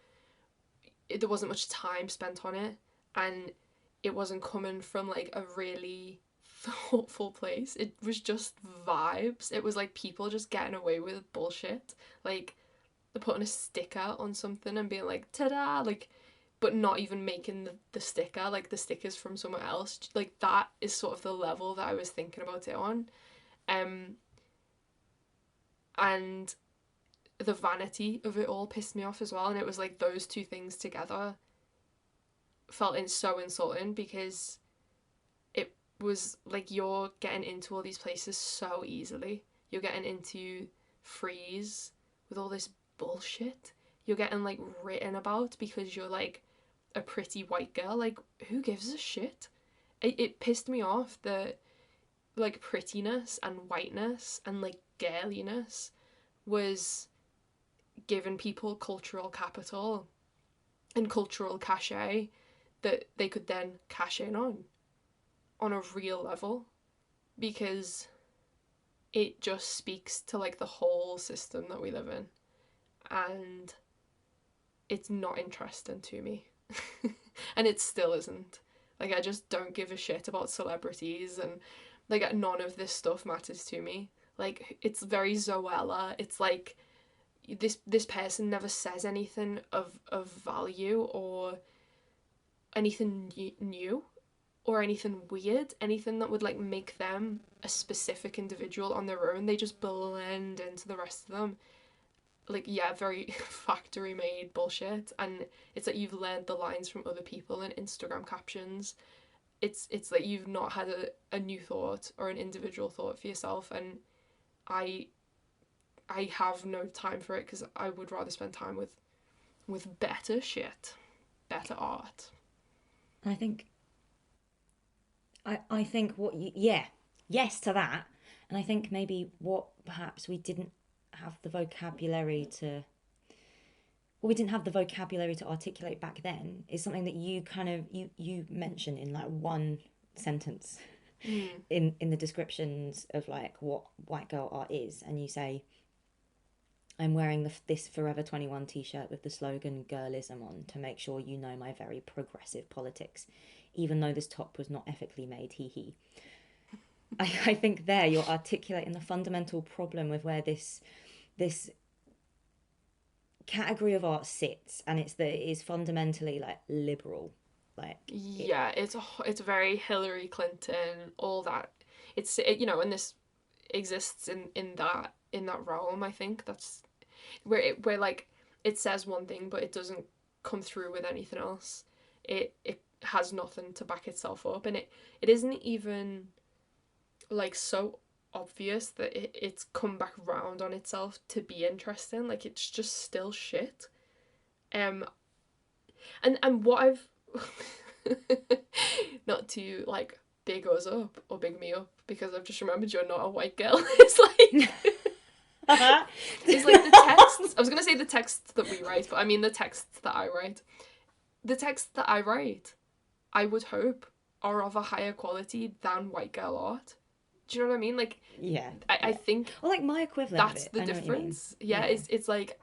[SPEAKER 2] there wasn't much time spent on it, and it wasn't coming from like a really thoughtful place. It was just vibes. It was like people just getting away with bullshit. Like they're putting a sticker on something and being like, ta-da, like, but not even making the sticker, like the stickers from somewhere else. Like that is sort of the level that I was thinking about it on. And the vanity of it all pissed me off as well. And it was like those two things together felt so insulting, because it was like you're getting into all these places so easily. You're getting into Frieze with all this bullshit. You're getting like written about because you're like a pretty white girl. Like, who gives a shit? It pissed me off that like prettiness and whiteness and like girliness was given people cultural capital and cultural cachet that they could then cash in on a real level, because it just speaks to like the whole system that we live in, and it's not interesting to me. And it still isn't. Like, I just don't give a shit about celebrities, and like none of this stuff matters to me. Like, it's very Zoella. It's like this person never says anything of value or anything new or anything weird, anything that would like make them a specific individual on their own. They just blend into the rest of them. Like, yeah, very factory made bullshit. And it's like you've learned the lines from other people in Instagram captions. It's like you've not had a new thought or an individual thought for yourself. And I have no time for it, because I would rather spend time with better shit, better art.
[SPEAKER 3] I think I think what you, yeah, yes to that. And I think maybe what perhaps we didn't have the vocabulary to we didn't have the vocabulary to articulate back then is something that you kind of you mention in like one sentence in the descriptions of like what white girl art is, and you say, I'm wearing this Forever 21 t-shirt with the slogan girlism on to make sure you know my very progressive politics, even though this top was not ethically made, hee hee. I think there you're articulating the fundamental problem with where this category of art sits, and it's that it is fundamentally like liberal, like
[SPEAKER 2] Yeah, it's very Hillary Clinton, all that. You know, and this exists in that realm. I think that's where like it says one thing, but it doesn't come through with anything else. It has nothing to back itself up, and it isn't even like so obvious that it's come back round on itself to be interesting. Like it's just still shit. Um, and what I've not to like big us up or big me up, because I've just remembered you're not a white girl. It's like it's like the texts. I was gonna say the texts that we write, but I mean the texts that I write. The texts that I write, I would hope, are of a higher quality than white girl art. Do you know what I mean? Like,
[SPEAKER 3] yeah,
[SPEAKER 2] I think
[SPEAKER 3] or like my equivalent
[SPEAKER 2] that's
[SPEAKER 3] of it.
[SPEAKER 2] the
[SPEAKER 3] I know what you mean.
[SPEAKER 2] difference. Yeah, it's like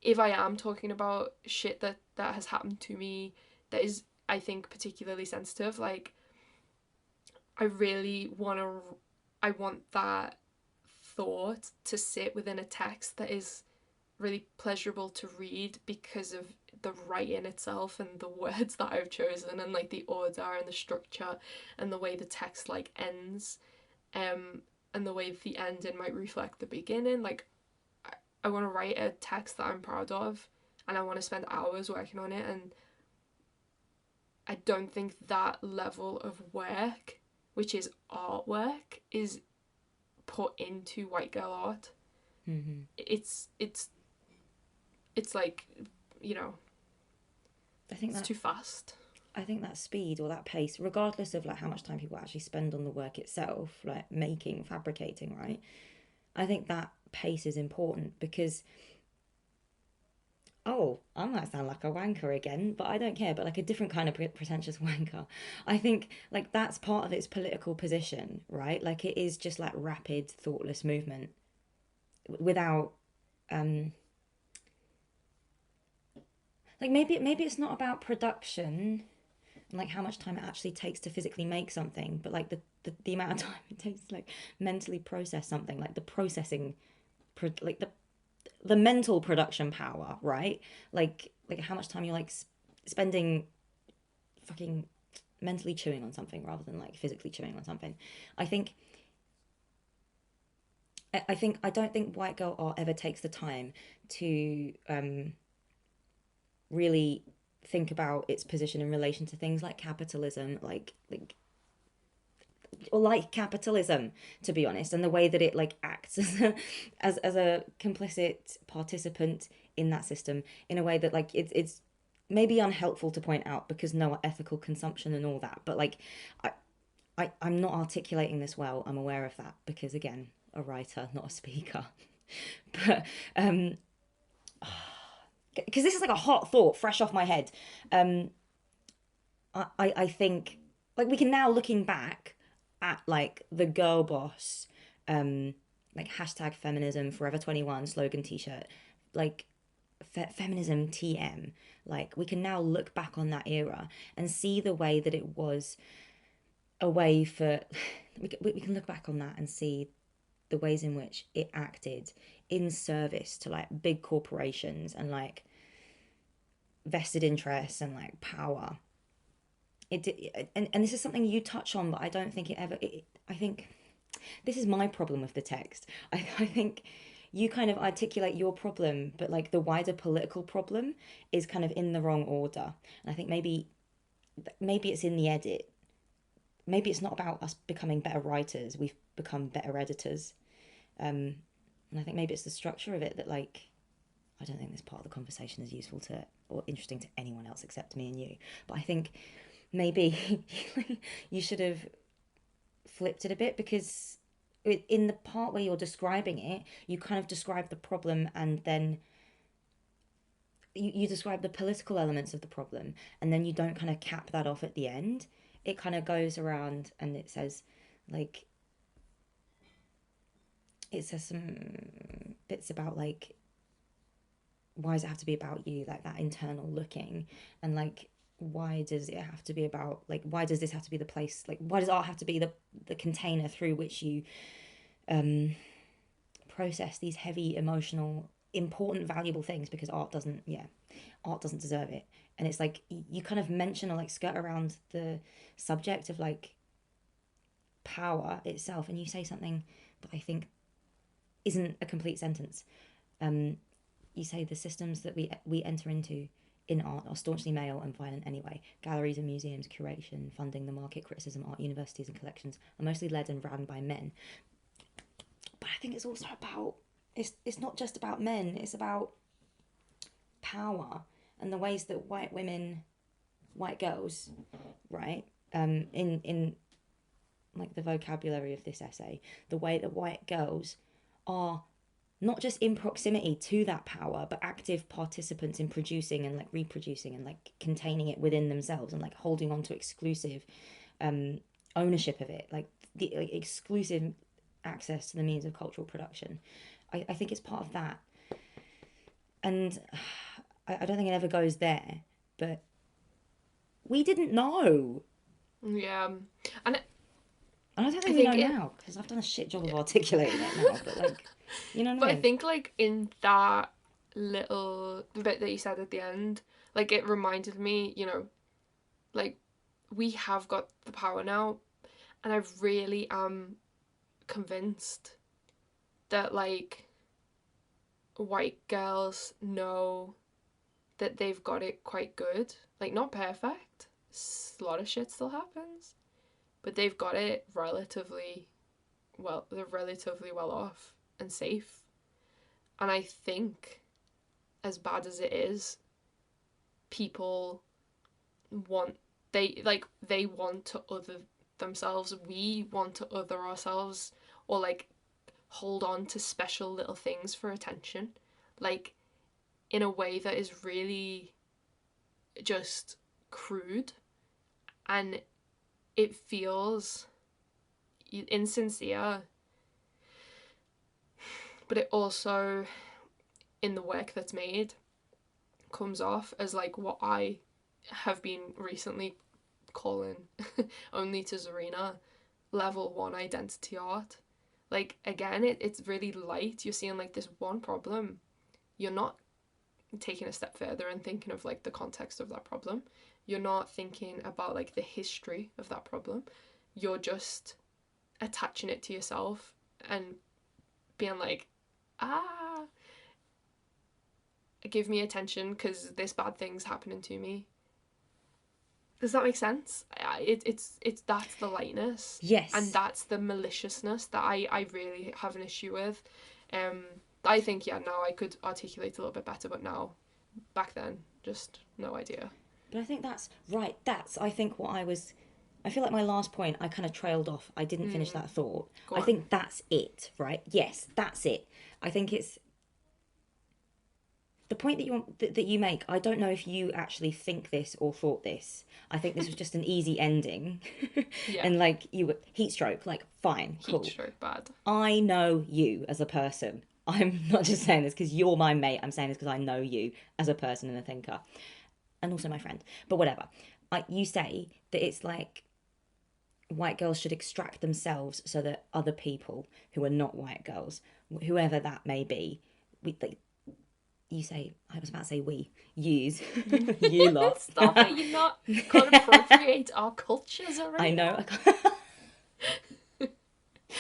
[SPEAKER 2] if I am talking about shit that has happened to me that is, I think, particularly sensitive, like I really I want that thought to sit within a text that is really pleasurable to read because of the writing itself and the words that I've chosen, and like the order and the structure and the way the text like ends, and the way the ending might reflect the beginning. Like I want to write a text that I'm proud of, and I want to spend hours working on it, and I don't think that level of work, which is artwork, is put into white girl art.
[SPEAKER 3] Mm-hmm.
[SPEAKER 2] It's like, you know,
[SPEAKER 3] I think
[SPEAKER 2] it's
[SPEAKER 3] that
[SPEAKER 2] too fast.
[SPEAKER 3] I think that speed or that pace, regardless of like how much time people actually spend on the work itself, like making, fabricating, right? I think that pace is important because, oh, I might sound like a wanker again, but I don't care, but like a different kind of pretentious wanker. I think like that's part of its political position, right? Like it is just like rapid, thoughtless movement without um like maybe it's not about production and like how much time it actually takes to physically make something, but like the amount of time it takes to like mentally process something, like the processing, like the mental production power, right? Like how much time you're like spending fucking mentally chewing on something rather than like physically chewing on something. I think I don't think white girl art ever takes the time to really think about its position in relation to things like capitalism, or like capitalism, to be honest, and the way that it like acts as as a complicit participant in that system in a way that like it's maybe unhelpful to point out because no ethical consumption and all that, but like I, I'm not articulating this well. I'm aware of that because again, a writer, not a speaker. But because this is like a hot thought fresh off my head. I think like we can now looking back at like the girl boss, like hashtag feminism forever 21 slogan t-shirt, like feminism TM, like we can now look back on that era and see the way that it was a way for we can look back on that and see the ways in which it acted in service to like big corporations and like vested interests and like power. And this is something you touch on, but I don't think I think this is my problem with the text. I think you kind of articulate your problem, but like the wider political problem is kind of in the wrong order. And I think maybe it's in the edit. Maybe it's not about us becoming better writers. We've become better editors. And I think maybe it's the structure of it that like I don't think this part of the conversation is useful to or interesting to anyone else except me and you. But I think maybe you should have flipped it a bit because in the part where you're describing it, you kind of describe the problem and then you describe the political elements of the problem, and then you don't kind of cap that off at the end. It kind of goes around and it says, like, it says some bits about, like, why does it have to be about you, like that internal looking, and like, why does it have to be about, like, why does this have to be the place, like, why does art have to be the container through which you process these heavy, emotional, important, valuable things, because art doesn't, art doesn't deserve it. And it's like, you kind of mention or like skirt around the subject of like power itself, and you say something that I think isn't a complete sentence. You say the systems that we enter into in art are staunchly male and violent anyway. Galleries and museums, curation, funding, the market, criticism, art universities and collections are mostly led and ran by men. But I think it's also about, it's not just about men, it's about power and the ways that white women, white girls, right, in like the vocabulary of this essay, the way that white girls are not just in proximity to that power, but active participants in producing and like reproducing and like containing it within themselves, and like holding on to exclusive ownership of it, like the like, exclusive access to the means of cultural production. I think it's part of that. And I don't think it ever goes there, but we didn't know.
[SPEAKER 2] Yeah. And
[SPEAKER 3] I don't think we know now, because I've done a shit job of articulating it now, but like, you know what I mean?
[SPEAKER 2] But I think like in that little bit that you said at the end, like it reminded me, you know, like we have got the power now, and I really am convinced that like white girls know that they've got it quite good. Like, not perfect, a lot of shit still happens, but they've got it relatively well. They're relatively well off and safe. And I think, as bad as it is, people want, they want to other themselves. We want to other ourselves, or like hold on to special little things for attention, like in a way that is really just crude, and it feels insincere, but it also, in the work that's made, comes off as like what I have been recently calling only to Zarina level 1 identity art. Like, again, it's really light. You're seeing like this one problem. You're not taking a step further and thinking of like the context of that problem. You're not thinking about like the history of that problem. You're just attaching it to yourself and being like, give me attention because this bad thing's happening to me. Does that make sense? It's that's the lightness.
[SPEAKER 3] Yes.
[SPEAKER 2] And that's the maliciousness that I really have an issue with. I think, yeah, now I could articulate a little bit better, but now, back then, just no idea.
[SPEAKER 3] But I think that's right. I think what I feel like my last point, I kind of trailed off. I didn't finish that thought. I think that's it, right? Yes, that's it. I think it's the point that you make. I don't know if you actually think this or thought this. I think this was just an easy ending.
[SPEAKER 2] Yeah.
[SPEAKER 3] And like, you were heat stroke, like, fine, cool.
[SPEAKER 2] Heat stroke, bad.
[SPEAKER 3] I know you as a person. I'm not just saying this because you're my mate. I'm saying this because I know you as a person and a thinker, and also my friend. But whatever. You say that it's like white girls should extract themselves so that other people who are not white girls, whoever that may be, you say, I was about to say we, use, you lot.
[SPEAKER 2] Stop it, you're not going to appropriate our cultures already.
[SPEAKER 3] I know.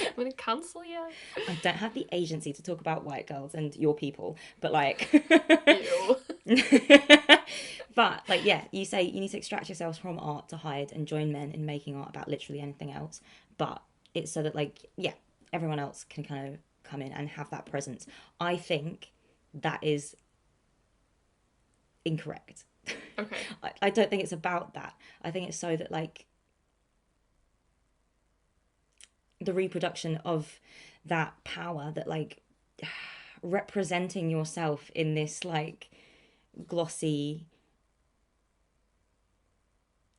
[SPEAKER 2] I'm going to cancel you.
[SPEAKER 3] I don't have the agency to talk about white girls and your people, but like...
[SPEAKER 2] Ew.
[SPEAKER 3] But like, yeah, you say you need to extract yourselves from art to hide and join men in making art about literally anything else. But it's so that like, yeah, everyone else can kind of come in and have that presence. I think that is incorrect.
[SPEAKER 2] Okay.
[SPEAKER 3] I don't think it's about that. I think it's so that like the reproduction of that power, that like representing yourself in this like glossy.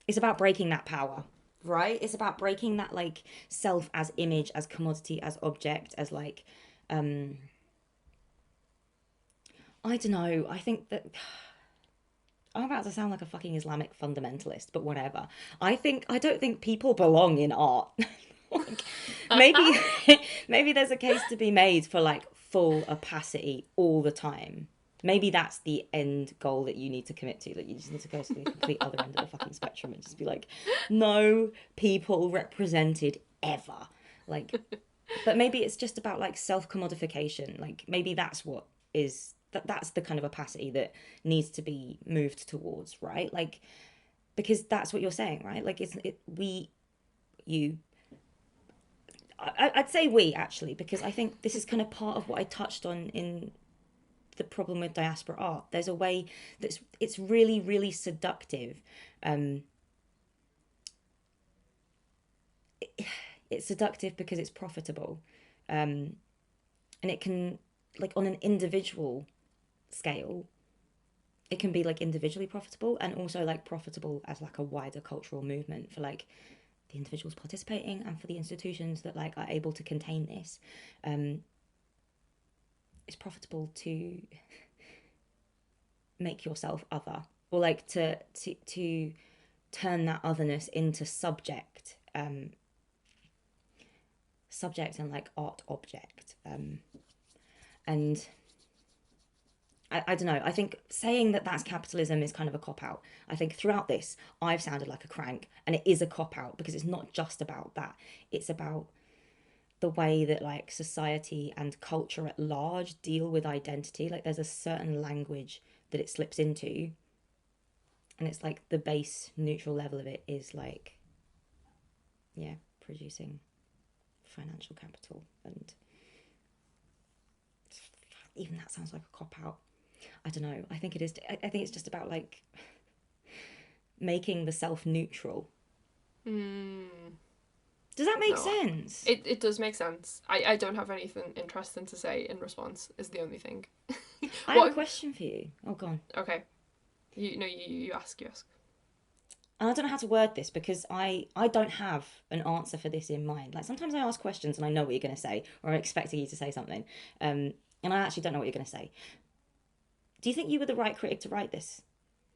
[SPEAKER 3] It's about breaking that power, right? It's about breaking that like self as image, as commodity, as object, as like I don't know. I think that I'm about to sound like a fucking Islamic fundamentalist, but whatever. I don't think people belong in art. Like, maybe maybe there's a case to be made for like full opacity all the time. Maybe that's the end goal that you need to commit to. That you just need to go to the complete other end of the fucking spectrum and just be like, no people represented ever. Like, but maybe it's just about like self commodification. Like maybe that's what is that's the kind of opacity that needs to be moved towards, right? Like because that's what you're saying, right? Like you. I'd say we actually, because I think this is kind of part of what I touched on in the problem with diaspora art. There's a way it's really, really seductive. It's seductive because it's profitable, and it can like on an individual scale, it can be like individually profitable and also like profitable as like a wider cultural movement for like the individuals participating and for the institutions that like are able to contain this. It's profitable to make yourself other or like to turn that otherness into subject and like art object, and I don't know. I think saying that that's capitalism is kind of a cop out. I think throughout this, I've sounded like a crank, and it is a cop out because it's not just about that. It's about the way that like society and culture at large deal with identity. Like there's a certain language that it slips into, and it's like the base neutral level of it is like, yeah, producing financial capital, and even that sounds like a cop out. I don't know. I think it is. I think it's just about like making the self neutral. Does that make sense?
[SPEAKER 2] It does make sense. I don't have anything interesting to say in response. Is the only thing.
[SPEAKER 3] I have a question for you. Oh, go on.
[SPEAKER 2] Okay. You ask.
[SPEAKER 3] And I don't know how to word this because I don't have an answer for this in mind. Like sometimes I ask questions and I know what you're going to say, or I'm expecting you to say something, and I actually don't know what you're going to say. Do you think you were the right critic to write this,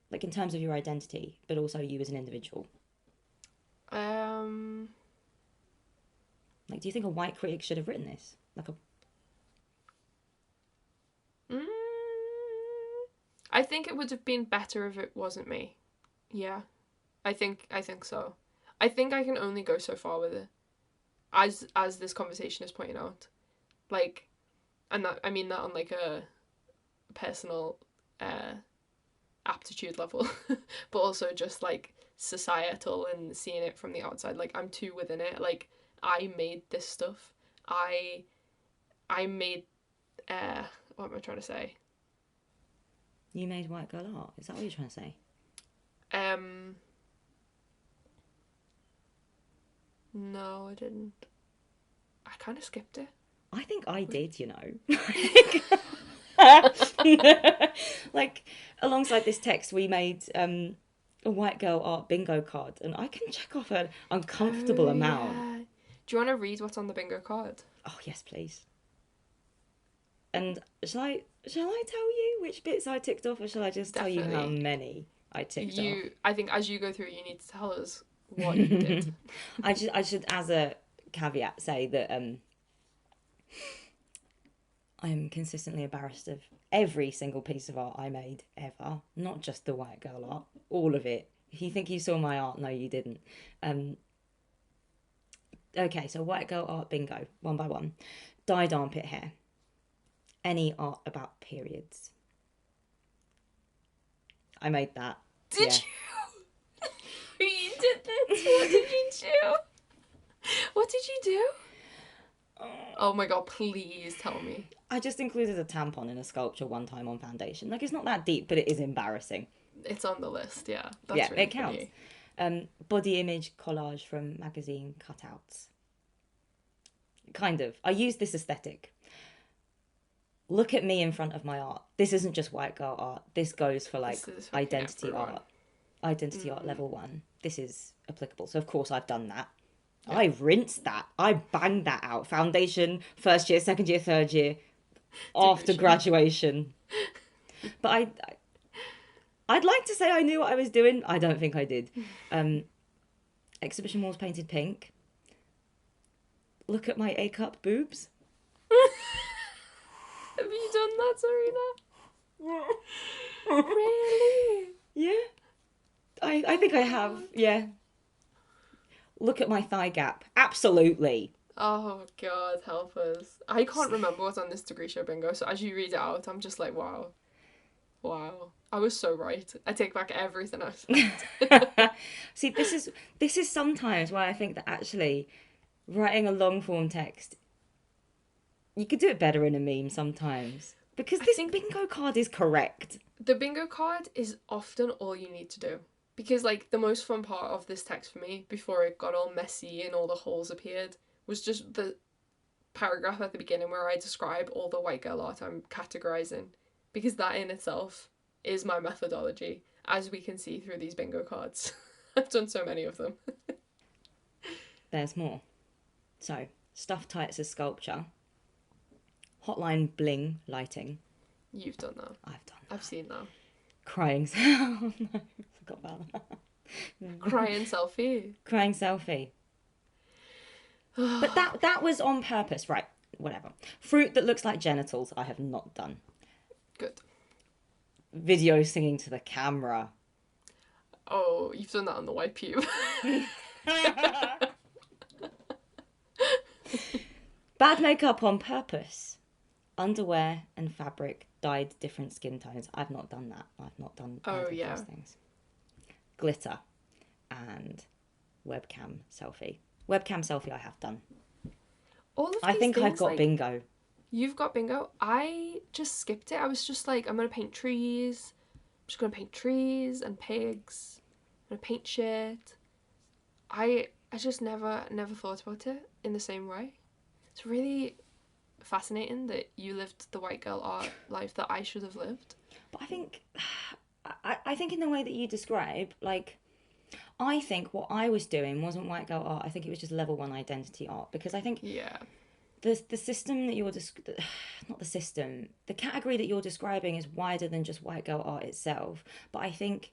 [SPEAKER 3] like in terms of your identity, but also you as an individual? Like, do you think a white critic should have written this? Like a.
[SPEAKER 2] I think it would have been better if it wasn't me. Yeah, I think so. I think I can only go so far with it, as this conversation is pointing out, like, and that I mean that on like a personal aptitude level, but also just like societal and seeing it from the outside. Like I'm too within it. Like I made this stuff. I made what am I trying to say?
[SPEAKER 3] You made white girl art. Is that what you're trying to say?
[SPEAKER 2] No, I didn't. I kind of skipped it.
[SPEAKER 3] I think I did, you know. Like, alongside this text, we made a white girl art bingo card, and I can check off an uncomfortable amount.
[SPEAKER 2] Yeah. Do you want to read what's on the bingo card?
[SPEAKER 3] Oh, yes, please. And shall I tell you which bits I ticked off, or shall I just tell you how many I ticked off?
[SPEAKER 2] I think as you go through, you need to tell us what you did.
[SPEAKER 3] I should, as a caveat, say that I'm consistently embarrassed of every single piece of art I made ever, not just the white girl art, all of it. If you think you saw my art, no, you didn't. Okay, so white girl art bingo, one by one. Dyed armpit hair. Any art about periods. I made that.
[SPEAKER 2] Did you? You did this? What did you do? What did you do? Oh my god, please tell me.
[SPEAKER 3] I just included a tampon in a sculpture one time on foundation. Like, it's not that deep, but it is embarrassing.
[SPEAKER 2] It's on the list, yeah. That's
[SPEAKER 3] yeah,
[SPEAKER 2] really
[SPEAKER 3] it counts. Body image collage from magazine cutouts. Kind of. I use this aesthetic. look at me in front of my art. This isn't just white girl art. This goes for like
[SPEAKER 2] This is for
[SPEAKER 3] identity
[SPEAKER 2] everyone.
[SPEAKER 3] art. Identity art level 1. This is applicable. So of course I've done that.
[SPEAKER 2] Yeah.
[SPEAKER 3] I rinsed that. I banged that out. Foundation, first year, second year, third year, after
[SPEAKER 2] Delusion.
[SPEAKER 3] graduation. But I'd like to say I knew what I was doing. I don't think I did. Exhibition walls painted pink. Look at my A-cup boobs.
[SPEAKER 2] Have you done that, Serena? Really?
[SPEAKER 3] Yeah. I think I have. Yeah. Look at my thigh gap. Absolutely.
[SPEAKER 2] Oh God, help us. I can't remember what's on this degree show bingo, so as you read it out, I'm just like, wow. Wow. I was so right. I take back everything I've said.
[SPEAKER 3] See, this is sometimes why I think that actually writing a long form text, you could do it better in a meme sometimes. Because this bingo card is correct.
[SPEAKER 2] The bingo card is often all you need to do. Because, like, the most fun part of this text for me, before it got all messy and all the holes appeared, was just the paragraph at the beginning where I describe all the white girl art I'm categorizing. Because that in itself is my methodology, as we can see through these bingo cards. I've done so many of them.
[SPEAKER 3] There's more. So, stuffed tights as sculpture. Hotline bling lighting.
[SPEAKER 2] You've done that.
[SPEAKER 3] I've done that.
[SPEAKER 2] I've seen that.
[SPEAKER 3] Crying. Oh no, forgot about that.
[SPEAKER 2] Crying selfie.
[SPEAKER 3] Crying selfie. But that was on purpose, right? Whatever. Fruit that looks like genitals. I have not done.
[SPEAKER 2] Good.
[SPEAKER 3] Video singing to the camera.
[SPEAKER 2] Oh, you've done that on the white pube.
[SPEAKER 3] Bad makeup on purpose. Underwear and fabric dyed different skin tones. I've not done that. I've not done either of those things. Glitter and webcam selfie. Webcam selfie I have done.
[SPEAKER 2] All of these
[SPEAKER 3] I think
[SPEAKER 2] things,
[SPEAKER 3] I've got
[SPEAKER 2] like,
[SPEAKER 3] bingo.
[SPEAKER 2] You've got bingo. I just skipped it. I was just like, I'm gonna paint trees. I'm just gonna paint trees and pigs. I'm gonna paint shit. I just never thought about it in the same way. It's really fascinating that you lived the white girl art life that I should have lived.
[SPEAKER 3] But I think I think in the way that you describe, like, I think what I was doing wasn't white girl art. I think it was just level 1 identity art, because I think
[SPEAKER 2] Yeah.
[SPEAKER 3] the system that you're not the system, the category that you're describing is wider than just white girl art itself. But I think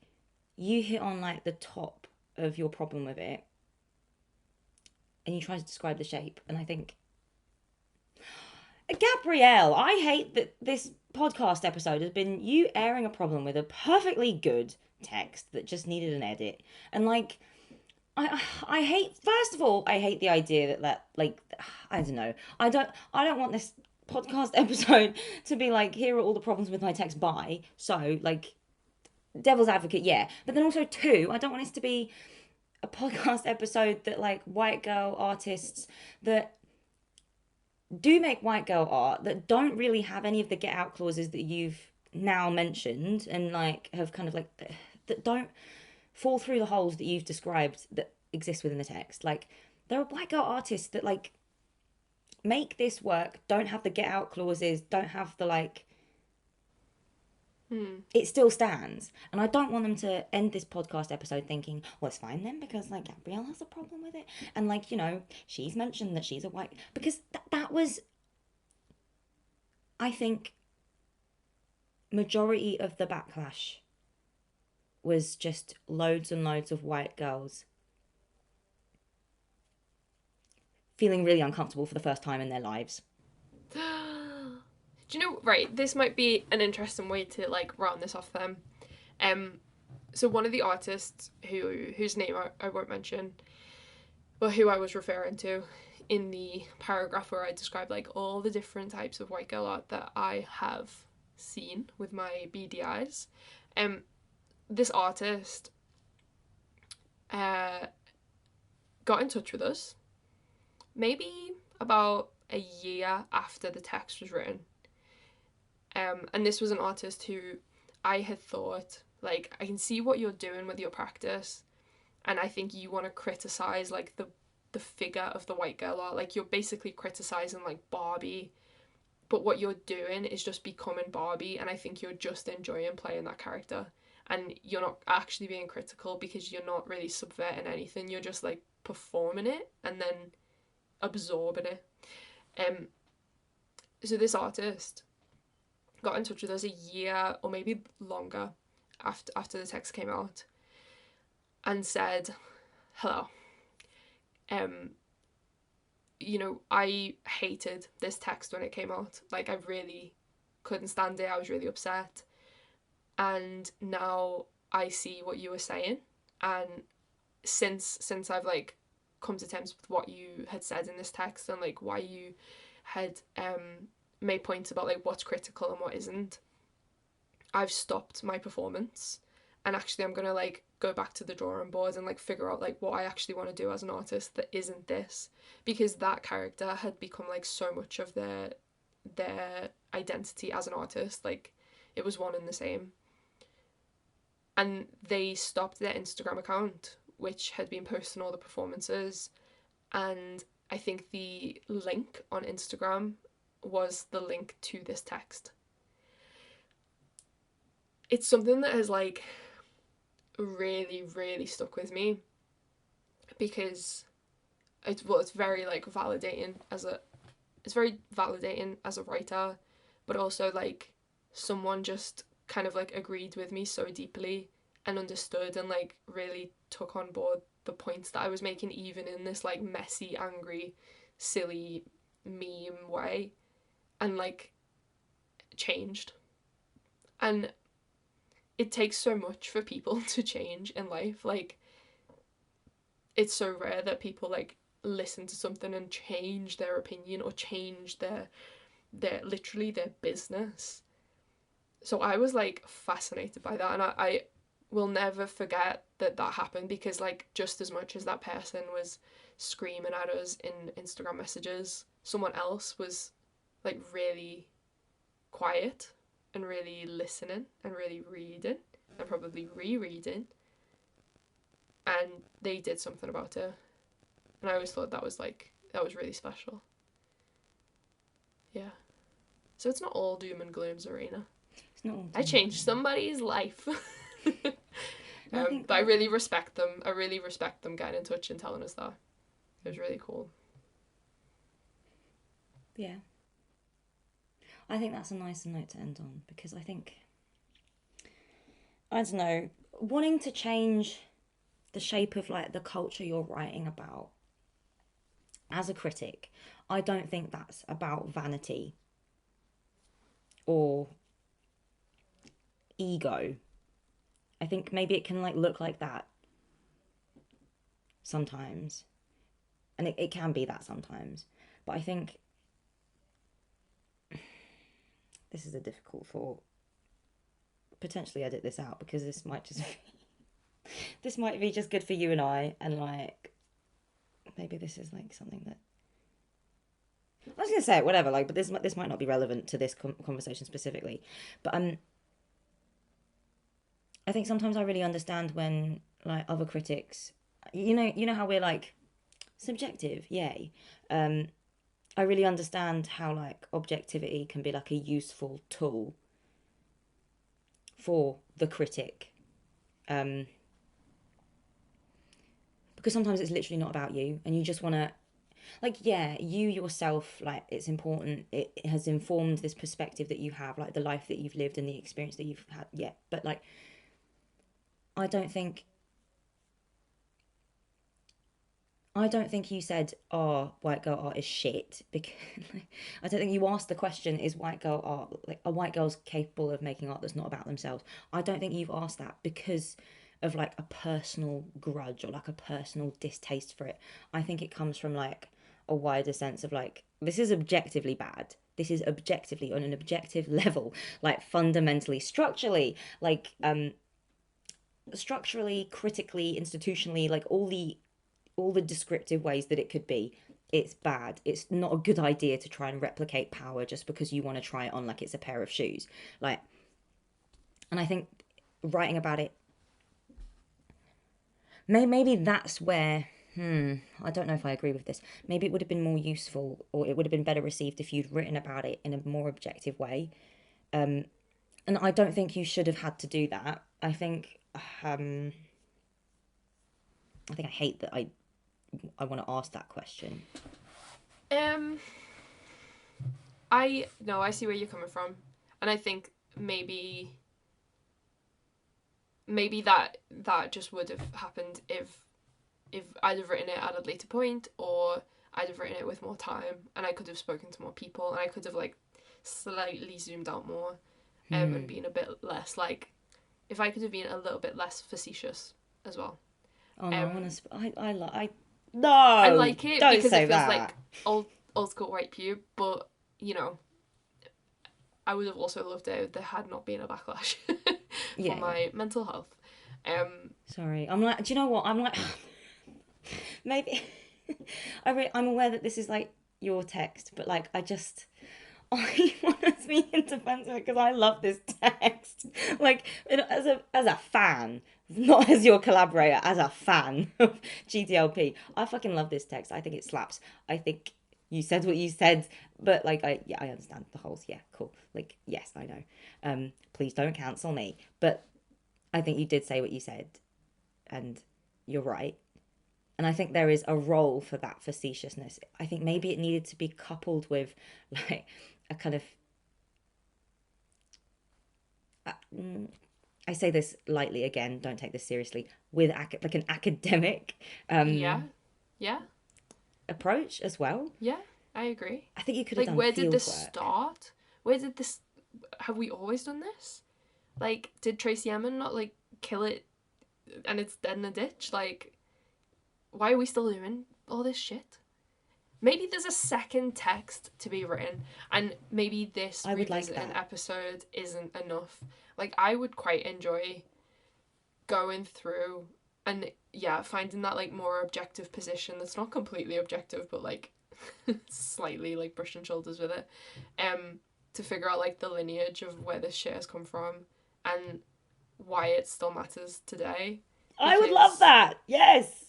[SPEAKER 3] you hit on like the top of your problem with it, and you try to describe the shape. And I think, Gabrielle, I hate that this podcast episode has been you airing a problem with a perfectly good text that just needed an edit. And like, I hate, first of all, I hate the idea that like, I don't know, I don't want this podcast episode to be like, here are all the problems with my text, bye. So like, devil's advocate, yeah. But then also, 2, I don't want this to be a podcast episode that like white girl artists that do make white girl art that don't really have any of the get out clauses that you've now mentioned, and like have kind of like, that don't fall through the holes that you've described that exist within the text. Like, there are white girl artists that like make this work, don't have the get out clauses, don't have the like, it still stands. And I don't want them to end this podcast episode thinking, well, it's fine then because like Gabrielle has a problem with it, and like, you know, she's mentioned that she's a white, because that was, I think, majority of the backlash was just loads and loads of white girls feeling really uncomfortable for the first time in their lives.
[SPEAKER 2] Do you know, right, this might be an interesting way to like round this off then. So one of the artists whose name I won't mention, but who I was referring to in the paragraph where I described like all the different types of white girl art that I have seen with my beady eyes, this artist got in touch with us maybe about a year after the text was written. And this was an artist who I had thought, like, I can see what you're doing with your practice, and I think you want to criticize like the figure of the white girl art. Like, you're basically criticizing like Barbie, but what you're doing is just becoming Barbie, and I think you're just enjoying playing that character, and you're not actually being critical because you're not really subverting anything. You're just like performing it and then absorbing it. So this artist got in touch with us a year or maybe longer after the text came out and said, hello, you know, I hated this text when it came out. Like, I really couldn't stand it. I was really upset. And now I see what you were saying. And since I've like come to terms with what you had said in this text and like why you had made points about like what's critical and what isn't, I've stopped my performance, and actually I'm gonna like go back to the drawing board and like figure out like what I actually want to do as an artist that isn't this, because that character had become like so much of their identity as an artist. Like, it was one and the same. And they stopped their Instagram account, which had been posting all the performances, and I think the link on Instagram was the link to this text. It's something that has like really, really stuck with me, because it's very like validating as a writer, but also like someone just kind of like agreed with me so deeply and understood and like really took on board the points that I was making, even in this like messy, angry, silly meme way, and like changed. And it takes so much for people to change in life. Like, it's so rare that people like listen to something and change their opinion or change their literally their business. So I was like fascinated by that, and I will never forget that happened, because like just as much as that person was screaming at us in Instagram messages, someone else was like really quiet and really listening and really reading and probably rereading, and they did something about it. And I always thought that was really special. Yeah. So it's not all doom and gloom, Zarina.
[SPEAKER 3] It's not all
[SPEAKER 2] I changed somebody's life. But I really respect them. I really respect them getting in touch and telling us that. It was really cool.
[SPEAKER 3] Yeah. I think that's a nice note to end on, because I think, I don't know, wanting to change the shape of like the culture you're writing about as a critic, I don't think that's about vanity or ego. I think maybe it can like look like that sometimes, and it can be that sometimes, but I think this is a difficult thought. Potentially edit this out, because this might just this might be just good for you and I, and like maybe this is like something that I was gonna say it, whatever, like, but this might not be relevant to this conversation specifically, but I think sometimes I really understand when like other critics, you know how we're like subjective, yay. I really understand how like objectivity can be like a useful tool for the critic, because sometimes it's literally not about you, and you just want to, like, yeah, you yourself, like, it's important, it has informed this perspective that you have, like the life that you've lived and the experience that you've had, yeah, but like I don't think you said, oh, white girl art is shit, because like, I don't think you asked the question, is white girl art, like, are white girls capable of making art that's not about themselves? I don't think you've asked that because of like a personal grudge or like a personal distaste for it. I think it comes from like a wider sense of like, this is objectively bad. This is objectively, on an objective level, like fundamentally, structurally, like structurally, critically, institutionally, like all the descriptive ways that it could be, it's bad. It's not a good idea to try and replicate power just because you want to try it on like it's a pair of shoes. Like, and I think writing about it, maybe that's where I don't know if I agree with this. Maybe it would have been more useful, or it would have been better received if you'd written about it in a more objective way. And I don't think you should have had to do that. I hate that I want to ask that question.
[SPEAKER 2] I see where you're coming from, and I think maybe that just would have happened if I'd have written it at a later point, or I'd have written it with more time, and I could have spoken to more people, and I could have like slightly zoomed out more, and been a bit less like, if I could have been a little bit less facetious as well.
[SPEAKER 3] Oh no, no.
[SPEAKER 2] I like it
[SPEAKER 3] don't
[SPEAKER 2] because
[SPEAKER 3] say
[SPEAKER 2] it feels
[SPEAKER 3] that.
[SPEAKER 2] like old school white pube, but you know, I would have also loved it if there had not been a backlash for my mental health.
[SPEAKER 3] Sorry, I'm like, do you know what? I'm like, maybe I'm aware that this is like your text, but like I want to speak in defense of it because I love this text. Like, as a fan, not as your collaborator, as a fan of GTLP, I fucking love this text. I think it slaps. I think you said what you said, but like I understand the whole. Yeah, cool. Like, yes, I know. Please don't cancel me, but I think you did say what you said, and you're right. And I think there is a role for that facetiousness. I think maybe it needed to be coupled with like a kind of I say this lightly again, don't take this seriously, with like an academic
[SPEAKER 2] Yeah,
[SPEAKER 3] approach as well.
[SPEAKER 2] yeah, I agree.
[SPEAKER 3] I think you could have
[SPEAKER 2] Like,
[SPEAKER 3] done
[SPEAKER 2] where
[SPEAKER 3] field
[SPEAKER 2] did this
[SPEAKER 3] work.
[SPEAKER 2] start? Where did this? Have we always done this? Like, did Tracy Emin not like kill it, and it's dead in a ditch? Like, why are we still doing all this shit? Maybe there's a second text to be written, and maybe this
[SPEAKER 3] I would like
[SPEAKER 2] revisiting
[SPEAKER 3] that.
[SPEAKER 2] episode isn't enough. Like, I would quite enjoy going through and finding that like more objective position that's not completely objective, but like slightly like brushing shoulders with it, to figure out like the lineage of where this shit has come from and why it still matters today.
[SPEAKER 3] I would love that. Yes.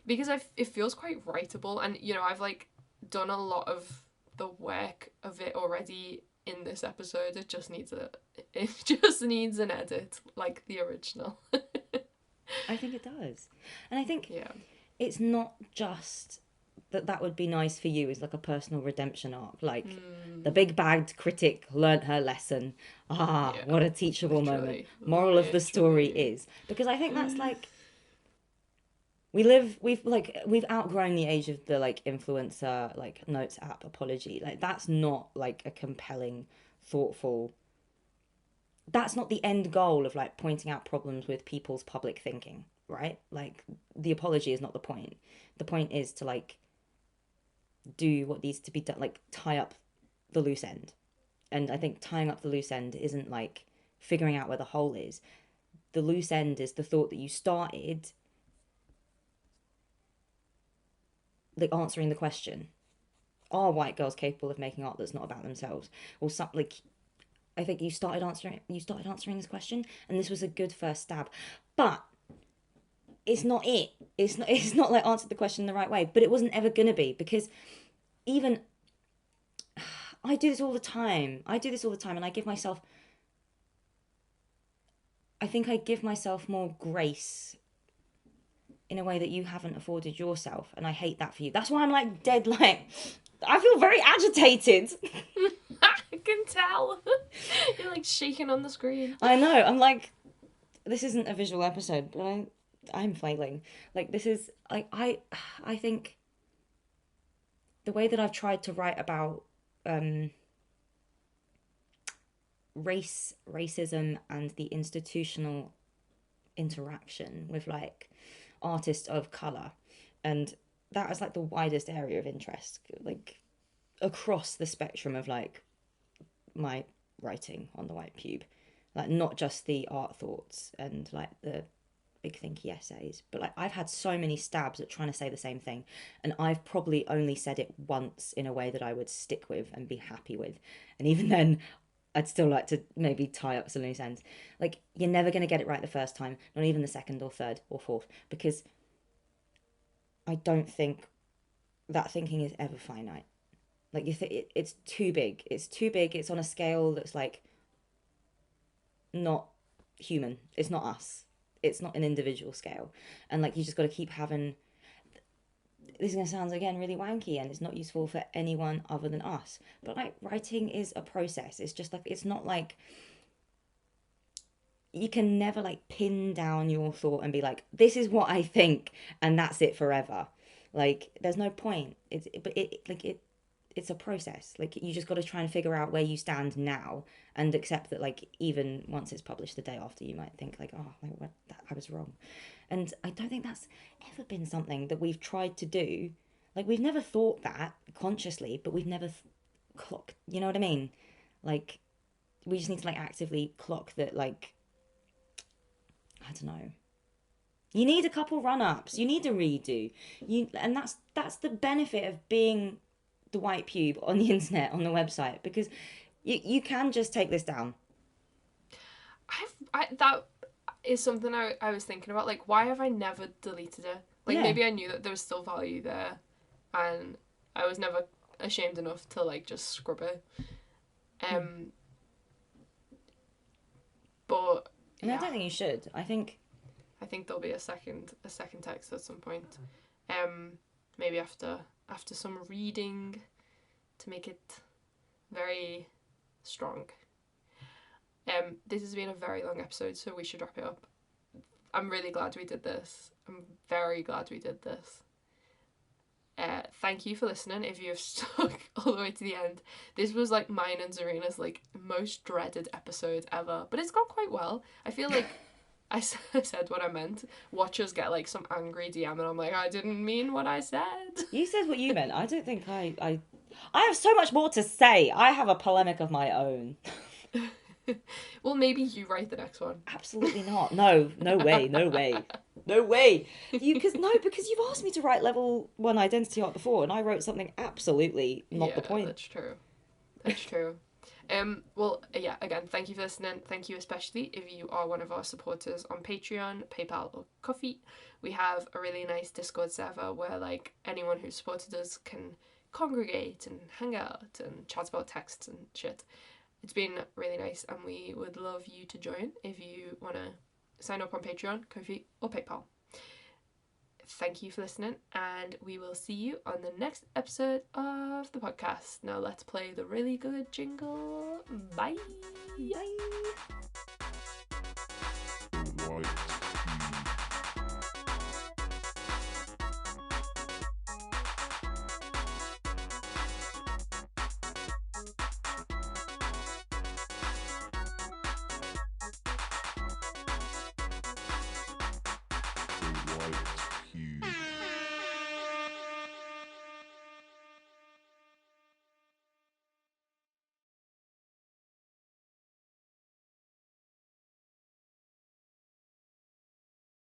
[SPEAKER 2] Because it feels quite writable, and you know, I've like done a lot of the work of it already in this episode. It just needs an edit like the original.
[SPEAKER 3] I think it does. And I think
[SPEAKER 2] Yeah.
[SPEAKER 3] it's not just that would be nice for you as like a personal redemption arc. Like the big bagged critic learnt her lesson.
[SPEAKER 2] Yeah,
[SPEAKER 3] what a teachable moment.
[SPEAKER 2] literally,
[SPEAKER 3] Moral of the story
[SPEAKER 2] literally.
[SPEAKER 3] is. Because I think that's like we've outgrown the age of the like influencer like notes app apology. Like that's not like a compelling, thoughtful, that's not the end goal of like pointing out problems with people's public thinking, right? Like the apology is not the point. The point is to like do what needs to be done, like tie up the loose end. And I think tying up the loose end isn't like figuring out where the hole is. The loose end is the thought that you started, like answering the question: are white girls capable of making art that's not about themselves? Or something like, I think you started answering this question, and this was a good first stab. But it's not it. It's not like answered the question the right way. But it wasn't ever gonna be, because even I do this all the time. And I think I give myself more grace in a way that you haven't afforded yourself, and I hate that for you. That's why I'm like dead, like I feel very agitated.
[SPEAKER 2] I can tell. You're like shaking on the screen.
[SPEAKER 3] I know. I'm like, this isn't a visual episode, but I'm flailing. Like this is like I think the way that I've tried to write about racism and the institutional interaction with like artists of color, and that is like the widest area of interest, like across the spectrum of like my writing on the white pube, like not just the art thoughts and like the big thinky essays, but like I've had so many stabs at trying to say the same thing, and I've probably only said it once in a way that I would stick with and be happy with, and even then I'd still like to maybe tie up some loose ends. Like you're never going to get it right the first time, not even the second or third or fourth, because I don't think that thinking is ever finite. Like it's too big. It's too big. It's on a scale that's like not human. It's not us. It's not an individual scale. And like you just got to keep having. This is gonna sound again really wanky, and it's not useful for anyone other than us. But like writing is a process. It's just like it's not like you can never like pin down your thought and be like, this is what I think, and that's it forever. Like there's no point. It's a process. Like you just got to try and figure out where you stand now and accept that like even once it's published the day after you might think like, oh, like what, that, I was wrong. And I don't think that's ever been something that we've tried to do. Like we've never thought that consciously, but we've never clocked, you know what I mean? Like we just need to like actively clock that, like I don't know. You need a couple run-ups. You need a redo. And that's the benefit of being the white pube on the internet, on the website, because you can just take this down.
[SPEAKER 2] That is something I was thinking about. Like, why have I never deleted it? Like,
[SPEAKER 3] Yeah.
[SPEAKER 2] maybe I knew that there was still value there, and I was never ashamed enough to like just scrub it. But
[SPEAKER 3] And
[SPEAKER 2] yeah,
[SPEAKER 3] I don't think you should. I think
[SPEAKER 2] there'll be a second text at some point. Maybe after some reading to make it very strong. This has been a very long episode, so we should wrap it up. I'm really glad we did this. I'm very glad we did this. Thank you for listening. If you've stuck all the way to the end, this was like mine and Zarina's like most dreaded episode ever, but it's gone quite well. I feel like I said what I meant. Watchers get like some angry DM and I'm like, I didn't mean what I said.
[SPEAKER 3] you said what you meant. I don't think I have so much more to say. I have a polemic of my own.
[SPEAKER 2] Well, maybe you write the next one.
[SPEAKER 3] Absolutely not. No way. Because you've asked me to write level 1 identity art before, and I wrote something absolutely not the point.
[SPEAKER 2] That's true. Well, yeah, again, thank you for listening. Thank you especially if you are one of our supporters on Patreon, PayPal, or Ko-fi. We have a really nice Discord server where like anyone who supported us can congregate and hang out and chat about texts and shit. It's been really nice, and we would love you to join if you want to sign up on Patreon, Ko-fi, or PayPal. Thank you for listening, and we will see you on the next episode of the podcast. Now let's play the really good jingle. Bye.
[SPEAKER 3] Bye.
[SPEAKER 1] White cube. White